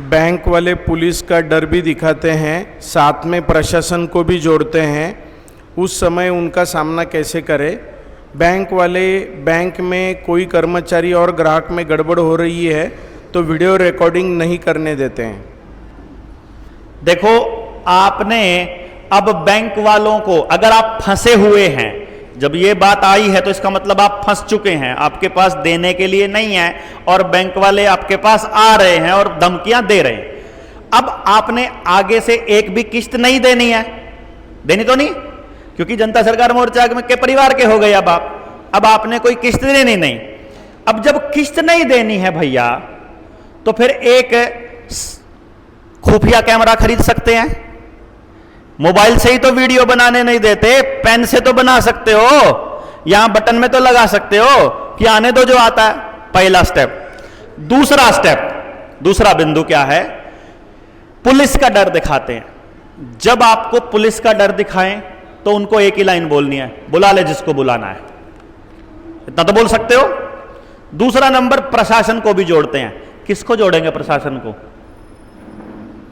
Speaker 3: बैंक वाले पुलिस का डर भी दिखाते हैं, साथ में प्रशासन को भी जोड़ते हैं। उस समय उनका सामना कैसे करें? बैंक वाले बैंक में कोई कर्मचारी और ग्राहक में गड़बड़ हो रही है तो वीडियो रिकॉर्डिंग नहीं करने देते हैं।
Speaker 1: देखो, आपने अब बैंक वालों को, अगर आप फंसे हुए हैं, जब ये बात आई है तो इसका मतलब आप फंस चुके हैं, आपके पास देने के लिए नहीं है, और बैंक वाले आपके पास आ रहे हैं और धमकियां दे रहे हैं। अब आपने आगे से एक भी किस्त नहीं देनी है, देनी तो नहीं, क्योंकि जनता सरकार मोर्चा के परिवार के हो गए। अब आपने कोई किस्त देनी नहीं। अब जब किस्त नहीं देनी है भैया, तो फिर एक खुफिया कैमरा खरीद सकते हैं। मोबाइल से ही तो वीडियो बनाने नहीं देते, पेन से तो बना सकते हो, यहां बटन में तो लगा सकते हो कि आने दो जो आता है। पहला स्टेप। दूसरा स्टेप, दूसरा बिंदु क्या है? पुलिस का डर दिखाते हैं। जब आपको पुलिस का डर दिखाएं तो उनको एक ही लाइन बोलनी है, बुला ले जिसको बुलाना है। इतना तो बोल सकते हो। दूसरा नंबर, प्रशासन को भी जोड़ते हैं। किसको जोड़ेंगे? प्रशासन को।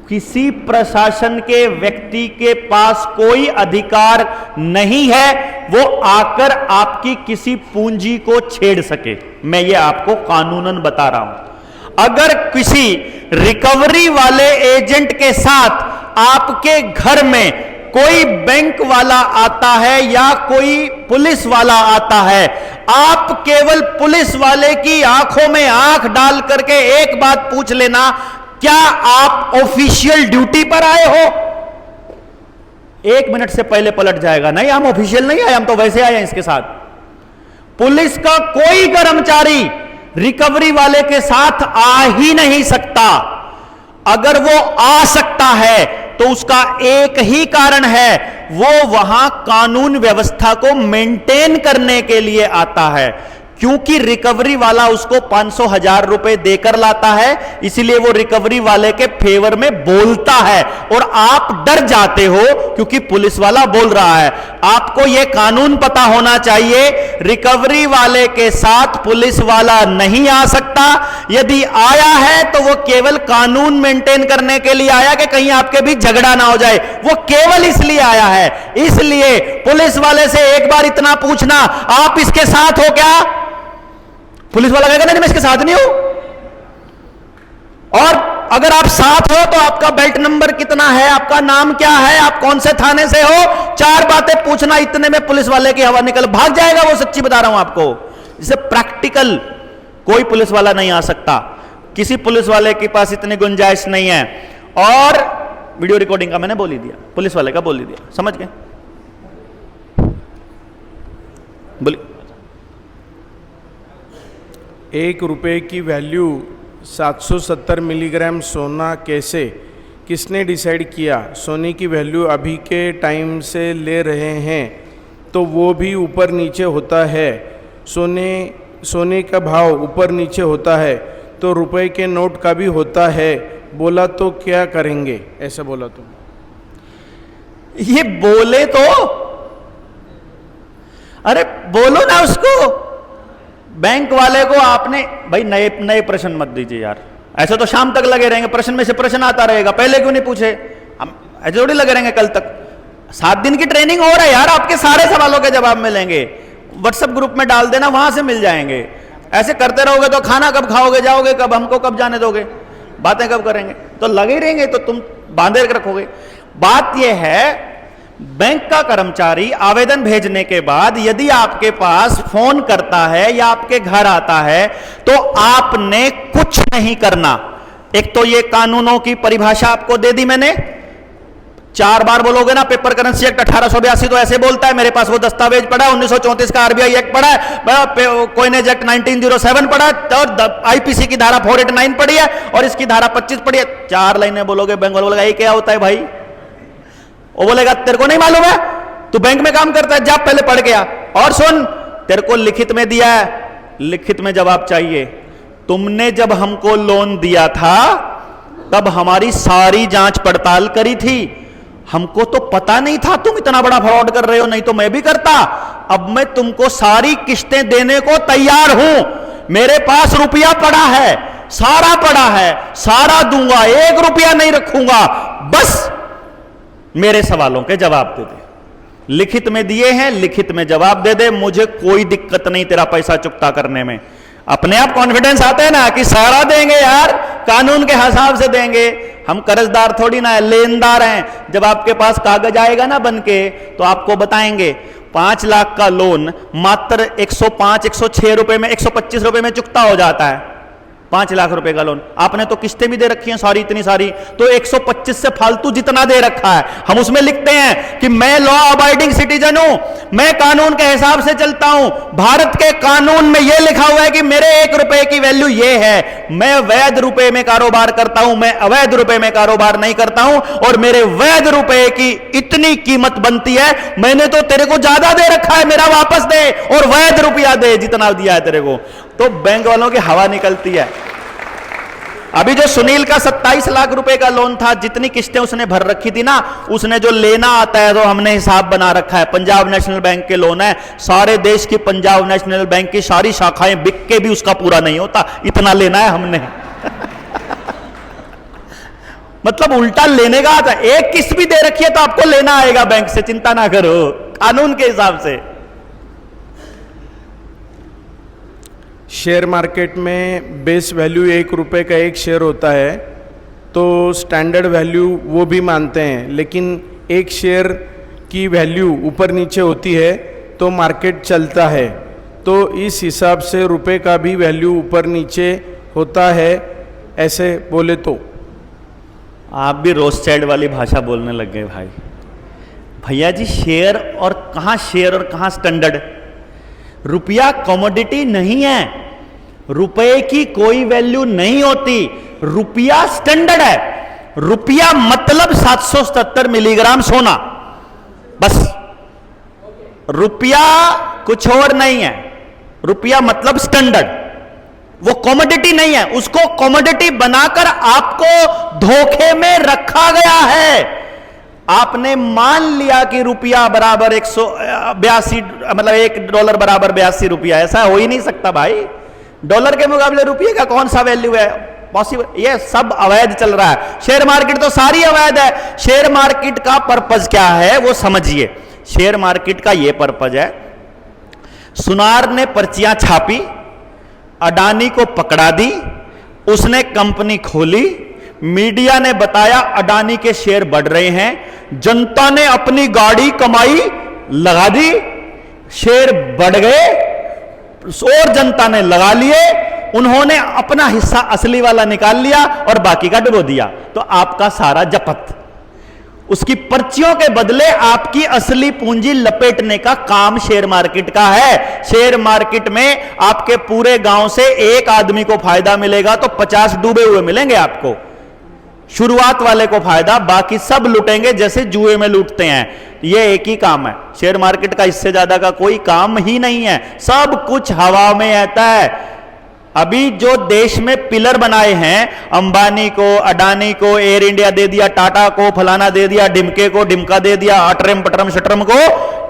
Speaker 1: किसी प्रशासन के व्यक्ति के पास कोई अधिकार नहीं है वो आकर आपकी किसी पूंजी को छेड़ सके। मैं ये आपको कानूनन बता रहा हूं। अगर किसी रिकवरी वाले एजेंट के साथ आपके घर में कोई बैंक वाला आता है या कोई पुलिस वाला आता है, आप केवल पुलिस वाले की आंखों में आंख डाल करके एक बात पूछ लेना, क्या आप ऑफिशियल ड्यूटी पर आए हो? 1 मिनट से पहले पलट जाएगा, नहीं हम ऑफिशियल नहीं आए, हम तो वैसे आए हैं इसके साथ। पुलिस का कोई कर्मचारी रिकवरी वाले के साथ आ ही नहीं सकता। अगर वो आ सकता है तो उसका एक ही कारण है, वो वहां कानून व्यवस्था को मेंटेन करने के लिए आता है, क्योंकि रिकवरी वाला उसको 500,000 रुपए देकर लाता है, इसलिए वो रिकवरी वाले के फेवर में बोलता है और आप डर जाते हो क्योंकि पुलिस वाला बोल रहा है। आपको यह कानून पता होना चाहिए, रिकवरी वाले के साथ पुलिस वाला नहीं आ सकता। यदि आया है तो वो केवल कानून मेंटेन करने के लिए आया कि कहीं आपके बीच झगड़ा ना हो जाए, वो केवल इसलिए आया है। इसलिए पुलिस वाले से एक बार इतना पूछना, आप इसके साथ हो क्या? पुलिस वाला कहेगा नहीं मैं इसके साथ नहीं हूं। और अगर आप साथ हो तो आपका बेल्ट नंबर कितना है, आपका नाम क्या है, आप कौन से थाने से हो, 4 बातें पूछना, इतने में पुलिस वाले की हवा निकल भाग जाएगा। वो सच्ची बता रहा हूं आपको, जिसे प्रैक्टिकल कोई पुलिस वाला नहीं आ सकता, किसी पुलिस वाले के पास इतनी गुंजाइश नहीं है। और वीडियो रिकॉर्डिंग का मैंने बोल ही दिया, पुलिस वाले का बोल ही दिया, समझ गए? बोलिए।
Speaker 3: 1 रुपए की वैल्यू 770 मिलीग्राम सोना कैसे, किसने डिसाइड किया? सोने की वैल्यू अभी के टाइम से ले रहे हैं तो वो भी ऊपर नीचे होता है। सोने का भाव ऊपर नीचे होता है तो रुपए के नोट का भी होता है। बोला तो क्या करेंगे? ऐसा बोला तो
Speaker 1: ये बोले तो अरे बोलो ना उसको। बैंक वाले को आपने भाई नए प्रश्न मत दीजिए यार, ऐसे तो शाम तक लगे रहेंगे, प्रश्न में से प्रश्न आता रहेगा, पहले क्यों नहीं पूछे? हम ऐसे थोड़ी लगे रहेंगे कल तक। 7 दिन की ट्रेनिंग हो रहा है यार, आपके सारे सवालों के जवाब मिलेंगे, व्हाट्सएप ग्रुप में डाल देना, वहां से मिल जाएंगे। ऐसे करते रहोगे तो खाना कब खाओगे, जाओगे कब, हमको कब जाने दोगे, बातें कब करेंगे? तो लगे ही रहेंगे तो तुम बांधे रखोगे। बात यह है, बैंक का कर्मचारी आवेदन भेजने के बाद यदि आपके पास फोन करता है या आपके घर आता है तो आपने कुछ नहीं करना। एक तो ये कानूनों की परिभाषा आपको दे दी मैंने, 4 बार बोलोगे ना, पेपर करेंसी एक्ट 1882 तो ऐसे बोलता है, मेरे पास वो दस्तावेज पड़ा है, 1934 का आरबीआई एक्ट पड़ा है, कोइनेज एक्ट 1907 पड़ा है, और आईपीसी की धारा 489 पड़ी है, और इसकी धारा 25 पड़ी है। 4 लाइनें बोलोगे, बैंक वाला बोलेगा ये क्या होता है भाई? वो बोलेगा तेरे को नहीं मालूम है, तू बैंक में काम करता है, जा पहले पढ़ गया। और सुन, तेरे को लिखित में दिया है, लिखित में जवाब चाहिए। तुमने जब हमको लोन दिया था तब हमारी सारी जांच पड़ताल करी थी, हमको तो पता नहीं था तुम इतना बड़ा फ्रॉड कर रहे हो, नहीं तो मैं भी करता। अब मैं तुमको सारी किस्तें देने को तैयार हूं, मेरे पास रुपया पड़ा है, सारा पड़ा है, सारा दूंगा, 1 रुपया नहीं रखूंगा, बस मेरे सवालों के जवाब दे दे। लिखित में दिए हैं, लिखित में जवाब दे दे, मुझे कोई दिक्कत नहीं तेरा पैसा चुकता करने में। अपने आप कॉन्फिडेंस आता है ना कि सारा देंगे यार, कानून के हिसाब से देंगे, हम कर्जदार थोड़ी ना है, लेनदार हैं। जब आपके पास कागज आएगा ना बनके तो आपको बताएंगे 5 लाख का लोन मात्र 105-106 रुपए में, 125 रुपए में चुकता हो जाता है। 5 लाख रुपए का लोन आपने तो किस्तें भी दे रखी हैं सारी, इतनी सारी, तो 125 से फालतू जितना दे रखा है, हम उसमें लिखते हैं कि मैं लॉ अबाइडिंग सिटीजन हूं, मैं कानून के हिसाब से चलता हूं, भारत के कानून में यह लिखा हुआ है कि मेरे 1 रुपए की वैल्यू यह है, मैं वैध रुपए में कारोबार करता हूं, मैं अवैध रुपए में कारोबार नहीं करता हूं, और मेरे वैध रुपए की इतनी कीमत बनती है, मैंने तो तेरे को ज्यादा दे रखा है, मेरा वापस दे, और वैध रुपया दे जितना दिया है तेरे को। तो बैंक वालों की हवा निकलती है। अभी जो सुनील का 27 लाख रुपए का लोन था, जितनी किस्तें उसने भर रखी थी ना, उसने जो लेना आता है तो हमने हिसाब बना रखा है, पंजाब नेशनल बैंक के लोन है, सारे देश की पंजाब नेशनल बैंक की सारी शाखाएं बिक के भी उसका पूरा नहीं होता, इतना लेना है हमने। मतलब उल्टा लेने का आता है, एक किस्त भी दे रखी है तो आपको लेना आएगा बैंक से, चिंता ना करो, कानून के हिसाब से।
Speaker 3: शेयर मार्केट में बेस वैल्यू 1 रुपए का 1 शेयर होता है, तो स्टैंडर्ड वैल्यू वो भी मानते हैं, लेकिन 1 शेयर की वैल्यू ऊपर नीचे होती है तो मार्केट चलता है, तो इस हिसाब से रुपए का भी वैल्यू ऊपर नीचे होता है, ऐसे बोले तो।
Speaker 1: आप भी रोस्टेड वाली भाषा बोलने लग गए भाई। भैया जी शेयर और कहां स्टैंडर्ड? रुपया कमोडिटी नहीं है, रुपए की कोई वैल्यू नहीं होती, रुपया स्टैंडर्ड है। रुपया मतलब 777 मिलीग्राम सोना, बस। रुपया कुछ और नहीं है। रुपया मतलब स्टैंडर्ड, वो कॉमोडिटी नहीं है। उसको कॉमोडिटी बनाकर आपको धोखे में रखा गया है। आपने मान लिया कि रुपया बराबर 182, मतलब $1 बराबर 82 रुपया। ऐसा हो ही नहीं सकता भाई। डॉलर के मुकाबले रुपये का कौन सा वैल्यू है पॉसिबल? ये सब अवैध चल रहा है। शेयर मार्केट तो सारी अवैध है। शेयर मार्केट का पर्पज क्या है वो समझिए। शेयर मार्केट का ये पर्पज है, सुनार ने पर्चियां छापी, अडानी को पकड़ा दी, उसने कंपनी खोली, मीडिया ने बताया अडानी के शेयर बढ़ रहे हैं, जनता ने अपनी गाड़ी कमाई लगा दी, शेयर बढ़ गए और जनता ने लगा लिए, उन्होंने अपना हिस्सा असली वाला निकाल लिया और बाकी का डुबो दिया। तो आपका सारा जपत, उसकी पर्चियों के बदले आपकी असली पूंजी लपेटने का काम शेयर मार्केट का है। शेयर मार्केट में आपके पूरे गांव से एक आदमी को फायदा मिलेगा तो 50 डूबे हुए मिलेंगे आपको। शुरुआत वाले को फायदा, बाकी सब लूटेंगे जैसे जुए में लूटते हैं। ये एक ही काम है शेयर मार्केट का, इससे ज्यादा का कोई काम ही नहीं है। सब कुछ हवा में रहता है। अभी जो देश में पिलर बनाए हैं, अंबानी को, अडानी को एयर इंडिया दे दिया, टाटा को फलाना दे दिया, डिमके को डिमका दे दिया, अटरम पटरम शटरम को,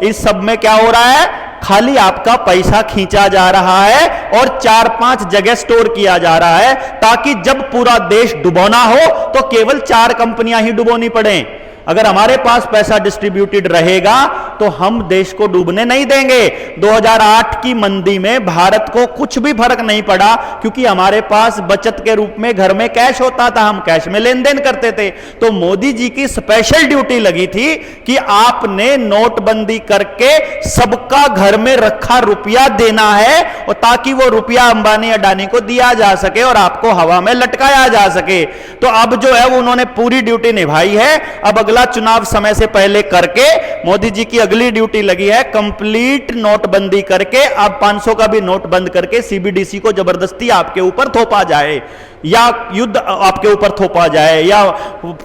Speaker 1: इस सब में क्या हो रहा है? खाली आपका पैसा खींचा जा रहा है और 4-5 जगह स्टोर किया जा रहा है, ताकि जब पूरा देश डुबोना हो तो केवल 4 कंपनियां ही डुबोनी पड़े। अगर हमारे पास पैसा डिस्ट्रीब्यूटेड रहेगा तो हम देश को डूबने नहीं देंगे। 2008 की मंदी में भारत को कुछ भी फर्क नहीं पड़ा, क्योंकि हमारे पास बचत के रूप में घर में कैश होता था, हम कैश में लेन देन करते थे। तो मोदी जी की स्पेशल ड्यूटी लगी थी कि आपने नोटबंदी करके सबका घर में रखा रुपया देना है, और ताकि वो रुपया अंबानी अडानी को दिया जा सके और आपको हवा में लटकाया जा सके। तो अब जो है वो उन्होंने पूरी ड्यूटी निभाई है। अब अगला चुनाव समय से पहले करके मोदी जी की अगली ड्यूटी लगी है कंप्लीट नोटबंदी करके। अब 500 का भी नोट बंद करके सीबीडीसी को जबरदस्ती आपके ऊपर थोपा जाए, या युद्ध आपके ऊपर थोपा जाए, या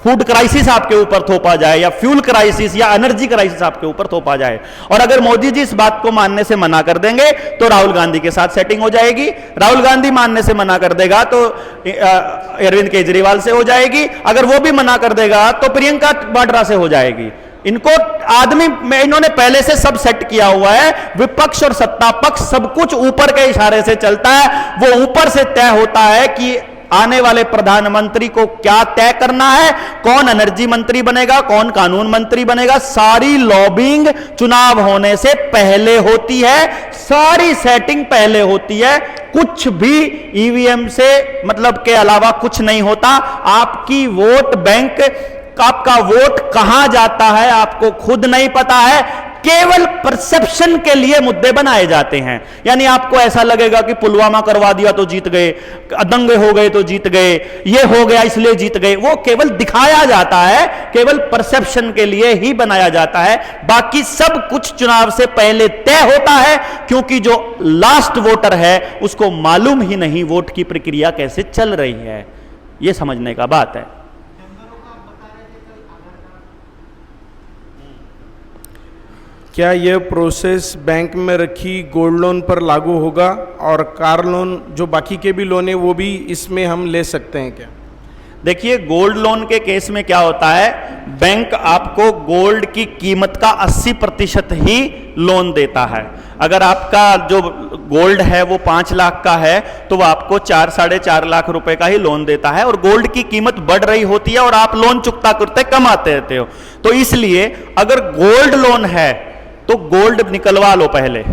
Speaker 1: फूड क्राइसिस आपके ऊपर थोपा जाए, या फ्यूल क्राइसिस या एनर्जी क्राइसिस आपके ऊपर थोपा जाए। और अगर मोदी जी इस बात को मानने से मना कर देंगे तो राहुल गांधी के साथ सेटिंग हो जाएगी। राहुल गांधी मानने से मना कर देगा तो अरविंद केजरीवाल से हो जाएगी। अगर वो भी मना कर देगा तो प्रियंका वाड्रा से हो जाएगी। इनको आदमी में इन्होंने पहले से सब सेट किया हुआ है। विपक्ष और सत्ता पक्ष सब कुछ ऊपर के इशारे से चलता है। वो ऊपर से तय होता है कि आने वाले प्रधानमंत्री को क्या तय करना है, कौन एनर्जी मंत्री बनेगा, कौन कानून मंत्री बनेगा। सारी लॉबिंग चुनाव होने से पहले होती है, सारी सेटिंग पहले होती है। कुछ भी ईवीएम से मतलब के अलावा कुछ नहीं होता। आपकी वोट बैंक, आपका वोट कहां जाता है आपको खुद नहीं पता है। केवल परसेप्शन के लिए मुद्दे बनाए जाते हैं। यानी आपको ऐसा लगेगा कि पुलवामा करवा दिया तो जीत गए, दंगे हो गए तो जीत गए, ये हो गया इसलिए जीत गए। वो केवल दिखाया जाता है, केवल परसेप्शन के लिए ही बनाया जाता है। बाकी सब कुछ चुनाव से पहले तय होता है, क्योंकि जो लास्ट वोटर है उसको मालूम ही नहीं वोट की प्रक्रिया कैसे चल रही है। यह समझने का बात है।
Speaker 3: क्या यह प्रोसेस बैंक में रखी गोल्ड लोन पर लागू होगा, और कार लोन जो बाकी के भी लोन है वो भी इसमें हम ले सकते हैं क्या?
Speaker 1: देखिए, गोल्ड लोन के केस में क्या होता है, बैंक आपको गोल्ड की कीमत का 80% ही लोन देता है। अगर आपका जो गोल्ड है वो 5 लाख का है तो वो आपको 4-4.5 लाख रुपए का ही लोन देता है, और गोल्ड की कीमत बढ़ रही होती है और आप लोन चुकता करते कम आते रहते हो। तो इसलिए अगर गोल्ड लोन है तो गोल्ड निकलवा लो पहले,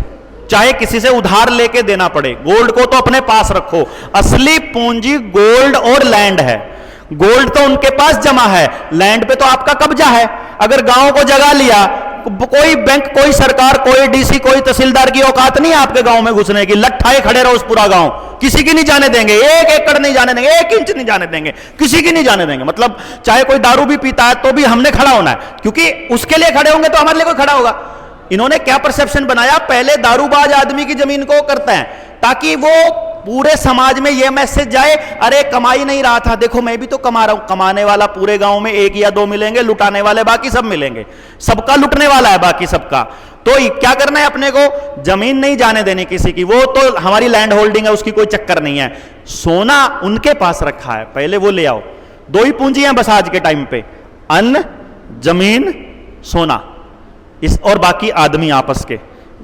Speaker 1: चाहे किसी से उधार लेके देना पड़े। गोल्ड को तो अपने पास रखो। असली पूंजी गोल्ड और लैंड है। गोल्ड तो उनके पास जमा है, लैंड पे तो आपका कब्जा है। अगर गांव को जगा लिया, कोई बैंक, कोई सरकार, कोई डीसी, कोई तहसीलदार की औकात नहीं है आपके गांव में घुसने की। लट्ठाए खड़े रहो उस पूरा गांव, किसी की नहीं जाने देंगे, 1 एकड़ नहीं जाने देंगे, 1 इंच नहीं जाने देंगे, किसी की नहीं जाने देंगे। मतलब चाहे कोई दारू भी पीता है तो भी हमने खड़ा होना है, क्योंकि उसके लिए खड़े होंगे तो हमारे लिए कोई खड़ा होगा। इन्होंने क्या परसेप्शन बनाया, पहले दारूबाज आदमी की जमीन को करते हैं ताकि वो पूरे समाज में यह मैसेज जाए, अरे कमाई नहीं रहा था, देखो मैं भी तो कमा रहा हूं। कमाने वाला पूरे गांव में एक या दो मिलेंगे, लुटाने वाले बाकी सब मिलेंगे, सबका लुटने वाला है बाकी सबका। तो क्या करना है अपने को, जमीन नहीं जाने देनी किसी की, वो तो हमारी लैंड होल्डिंग है, उसकी कोई चक्कर नहीं है। सोना उनके पास रखा है, पहले वो ले आओ। दो ही पूंजी हैं बस आज के टाइम पे, अन्न, जमीन, सोना, इस और बाकी आदमी आपस के,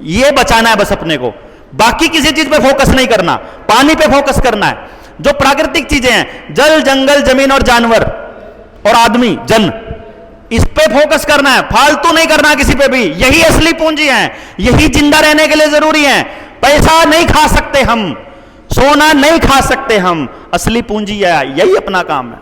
Speaker 1: ये बचाना है बस अपने को। बाकी किसी चीज पे फोकस नहीं करना, पानी पे फोकस करना है। जो प्राकृतिक चीजें हैं, जल, जंगल, जमीन और जानवर और आदमी, जन, इस पे फोकस करना है, फालतू नहीं करना किसी पे भी। यही असली पूंजी है, यही जिंदा रहने के लिए जरूरी है। पैसा नहीं खा सकते हम, सोना नहीं खा सकते हम, असली पूंजी है, यही अपना काम है।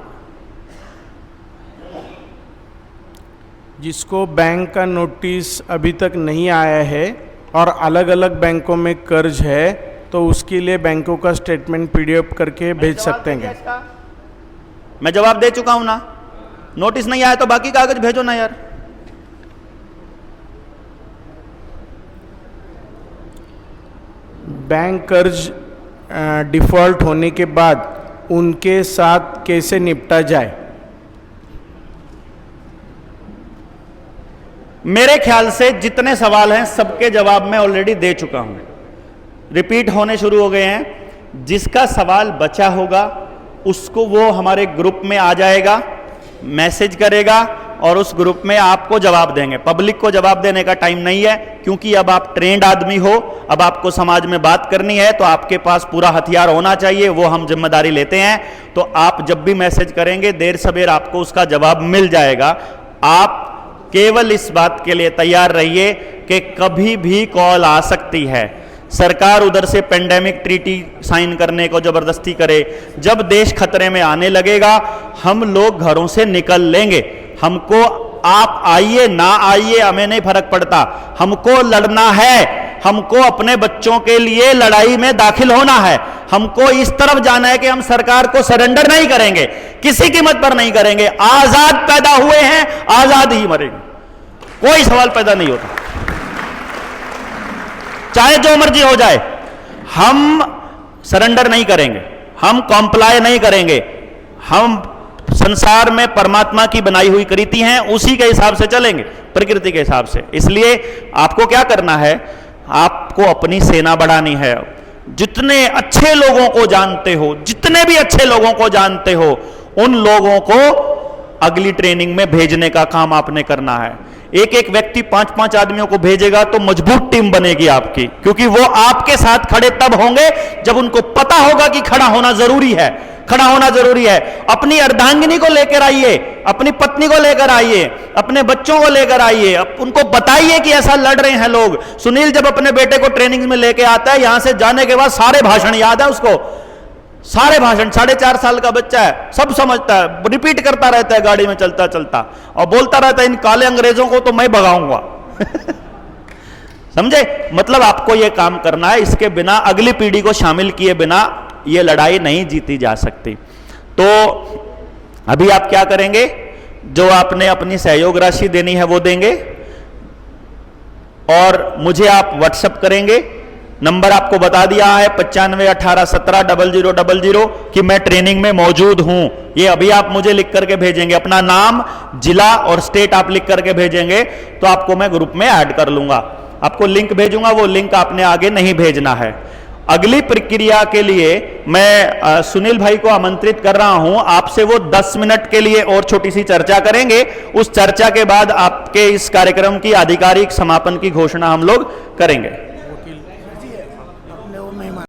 Speaker 3: जिसको बैंक का नोटिस अभी तक नहीं आया है और अलग अलग बैंकों में कर्ज है, तो उसके लिए बैंकों का स्टेटमेंट पीडीएफ करके भेज सकते हैं क्या?
Speaker 1: मैं जवाब दे चुका हूं ना, नोटिस नहीं आया तो बाकी कागज भेजो ना यार।
Speaker 3: बैंक कर्ज डिफॉल्ट होने के बाद उनके साथ कैसे निपटा जाए?
Speaker 1: मेरे ख्याल से जितने सवाल हैं सबके जवाब मैं ऑलरेडी दे चुका हूं, रिपीट होने शुरू हो गए हैं। जिसका सवाल बचा होगा उसको वो हमारे ग्रुप में आ जाएगा, मैसेज करेगा और उस ग्रुप में आपको जवाब देंगे। पब्लिक को जवाब देने का टाइम नहीं है, क्योंकि अब आप ट्रेंड आदमी हो, अब आपको समाज में बात करनी है, तो आपके पास पूरा हथियार होना चाहिए, वो हम जिम्मेदारी लेते हैं। तो आप जब भी मैसेज करेंगे देर सवेर आपको उसका जवाब मिल जाएगा। आप केवल इस बात के लिए तैयार रहिए कि कभी भी कॉल आ सकती है। सरकार उधर से पेंडेमिक ट्रीटी साइन करने को जबरदस्ती करे, जब देश खतरे में आने लगेगा हम लोग घरों से निकल लेंगे। हमको आप आइए ना आइए हमें नहीं फर्क पड़ता, हमको लड़ना है, हमको अपने बच्चों के लिए लड़ाई में दाखिल होना है। हमको इस तरफ जाना है कि हम सरकार को सरेंडर नहीं करेंगे, किसी कीमत पर नहीं करेंगे। आजाद पैदा हुए हैं, आजाद ही मरेंगे, कोई सवाल पैदा नहीं होता, चाहे जो मर्जी हो जाए। हम सरेंडर नहीं करेंगे, हम कॉम्प्लाई नहीं करेंगे। हम संसार में परमात्मा की बनाई हुई कृति हैं, उसी के हिसाब से चलेंगे, प्रकृति के हिसाब से। इसलिए आपको क्या करना है, आपको अपनी सेना बढ़ानी है। जितने अच्छे लोगों को जानते हो, जितने भी अच्छे लोगों को जानते हो, उन लोगों को अगली ट्रेनिंग में भेजने का काम आपने करना है। एक एक व्यक्ति 5-5 आदमियों को भेजेगा तो मजबूत टीम बनेगी आपकी, क्योंकि वो आपके साथ खड़े तब होंगे जब उनको पता होगा कि खड़ा होना जरूरी है, खड़ा होना जरूरी है। अपनी अर्धांगिनी को लेकर आइए, अपनी पत्नी को लेकर आइए, अपने बच्चों को लेकर आइए, उनको बताइए कि ऐसा लड़ रहे हैं लोग। सुनील जब अपने बेटे को ट्रेनिंग में लेके आता है, यहां से जाने के बाद सारे भाषण याद है उसको, सारे भाषण। 4.5 साल का बच्चा है, सब समझता है, रिपीट करता रहता है गाड़ी में चलता चलता, और बोलता रहता है इन काले अंग्रेजों को तो मैं भगाऊंगा। समझे? मतलब आपको यह काम करना है, इसके बिना, अगली पीढ़ी को शामिल किए बिना यह लड़ाई नहीं जीती जा सकती। तो अभी आप क्या करेंगे, जो आपने अपनी सहयोग राशि देनी है वो देंगे, और मुझे आप व्हाट्सएप करेंगे। नंबर आपको बता दिया है 9518170000 कि मैं ट्रेनिंग में मौजूद हूं। ये अभी आप मुझे लिख करके भेजेंगे, अपना नाम, जिला और स्टेट आप लिख करके भेजेंगे, तो आपको मैं ग्रुप में ऐड कर लूंगा। आपको लिंक भेजूंगा, वो लिंक आपने आगे नहीं भेजना है। अगली प्रक्रिया के लिए मैं सुनील भाई को आमंत्रित कर रहा हूं, आपसे वो 10 मिनट के लिए और छोटी सी चर्चा करेंगे। उस चर्चा के बाद आपके इस कार्यक्रम की आधिकारिक समापन की घोषणा हम लोग करेंगे।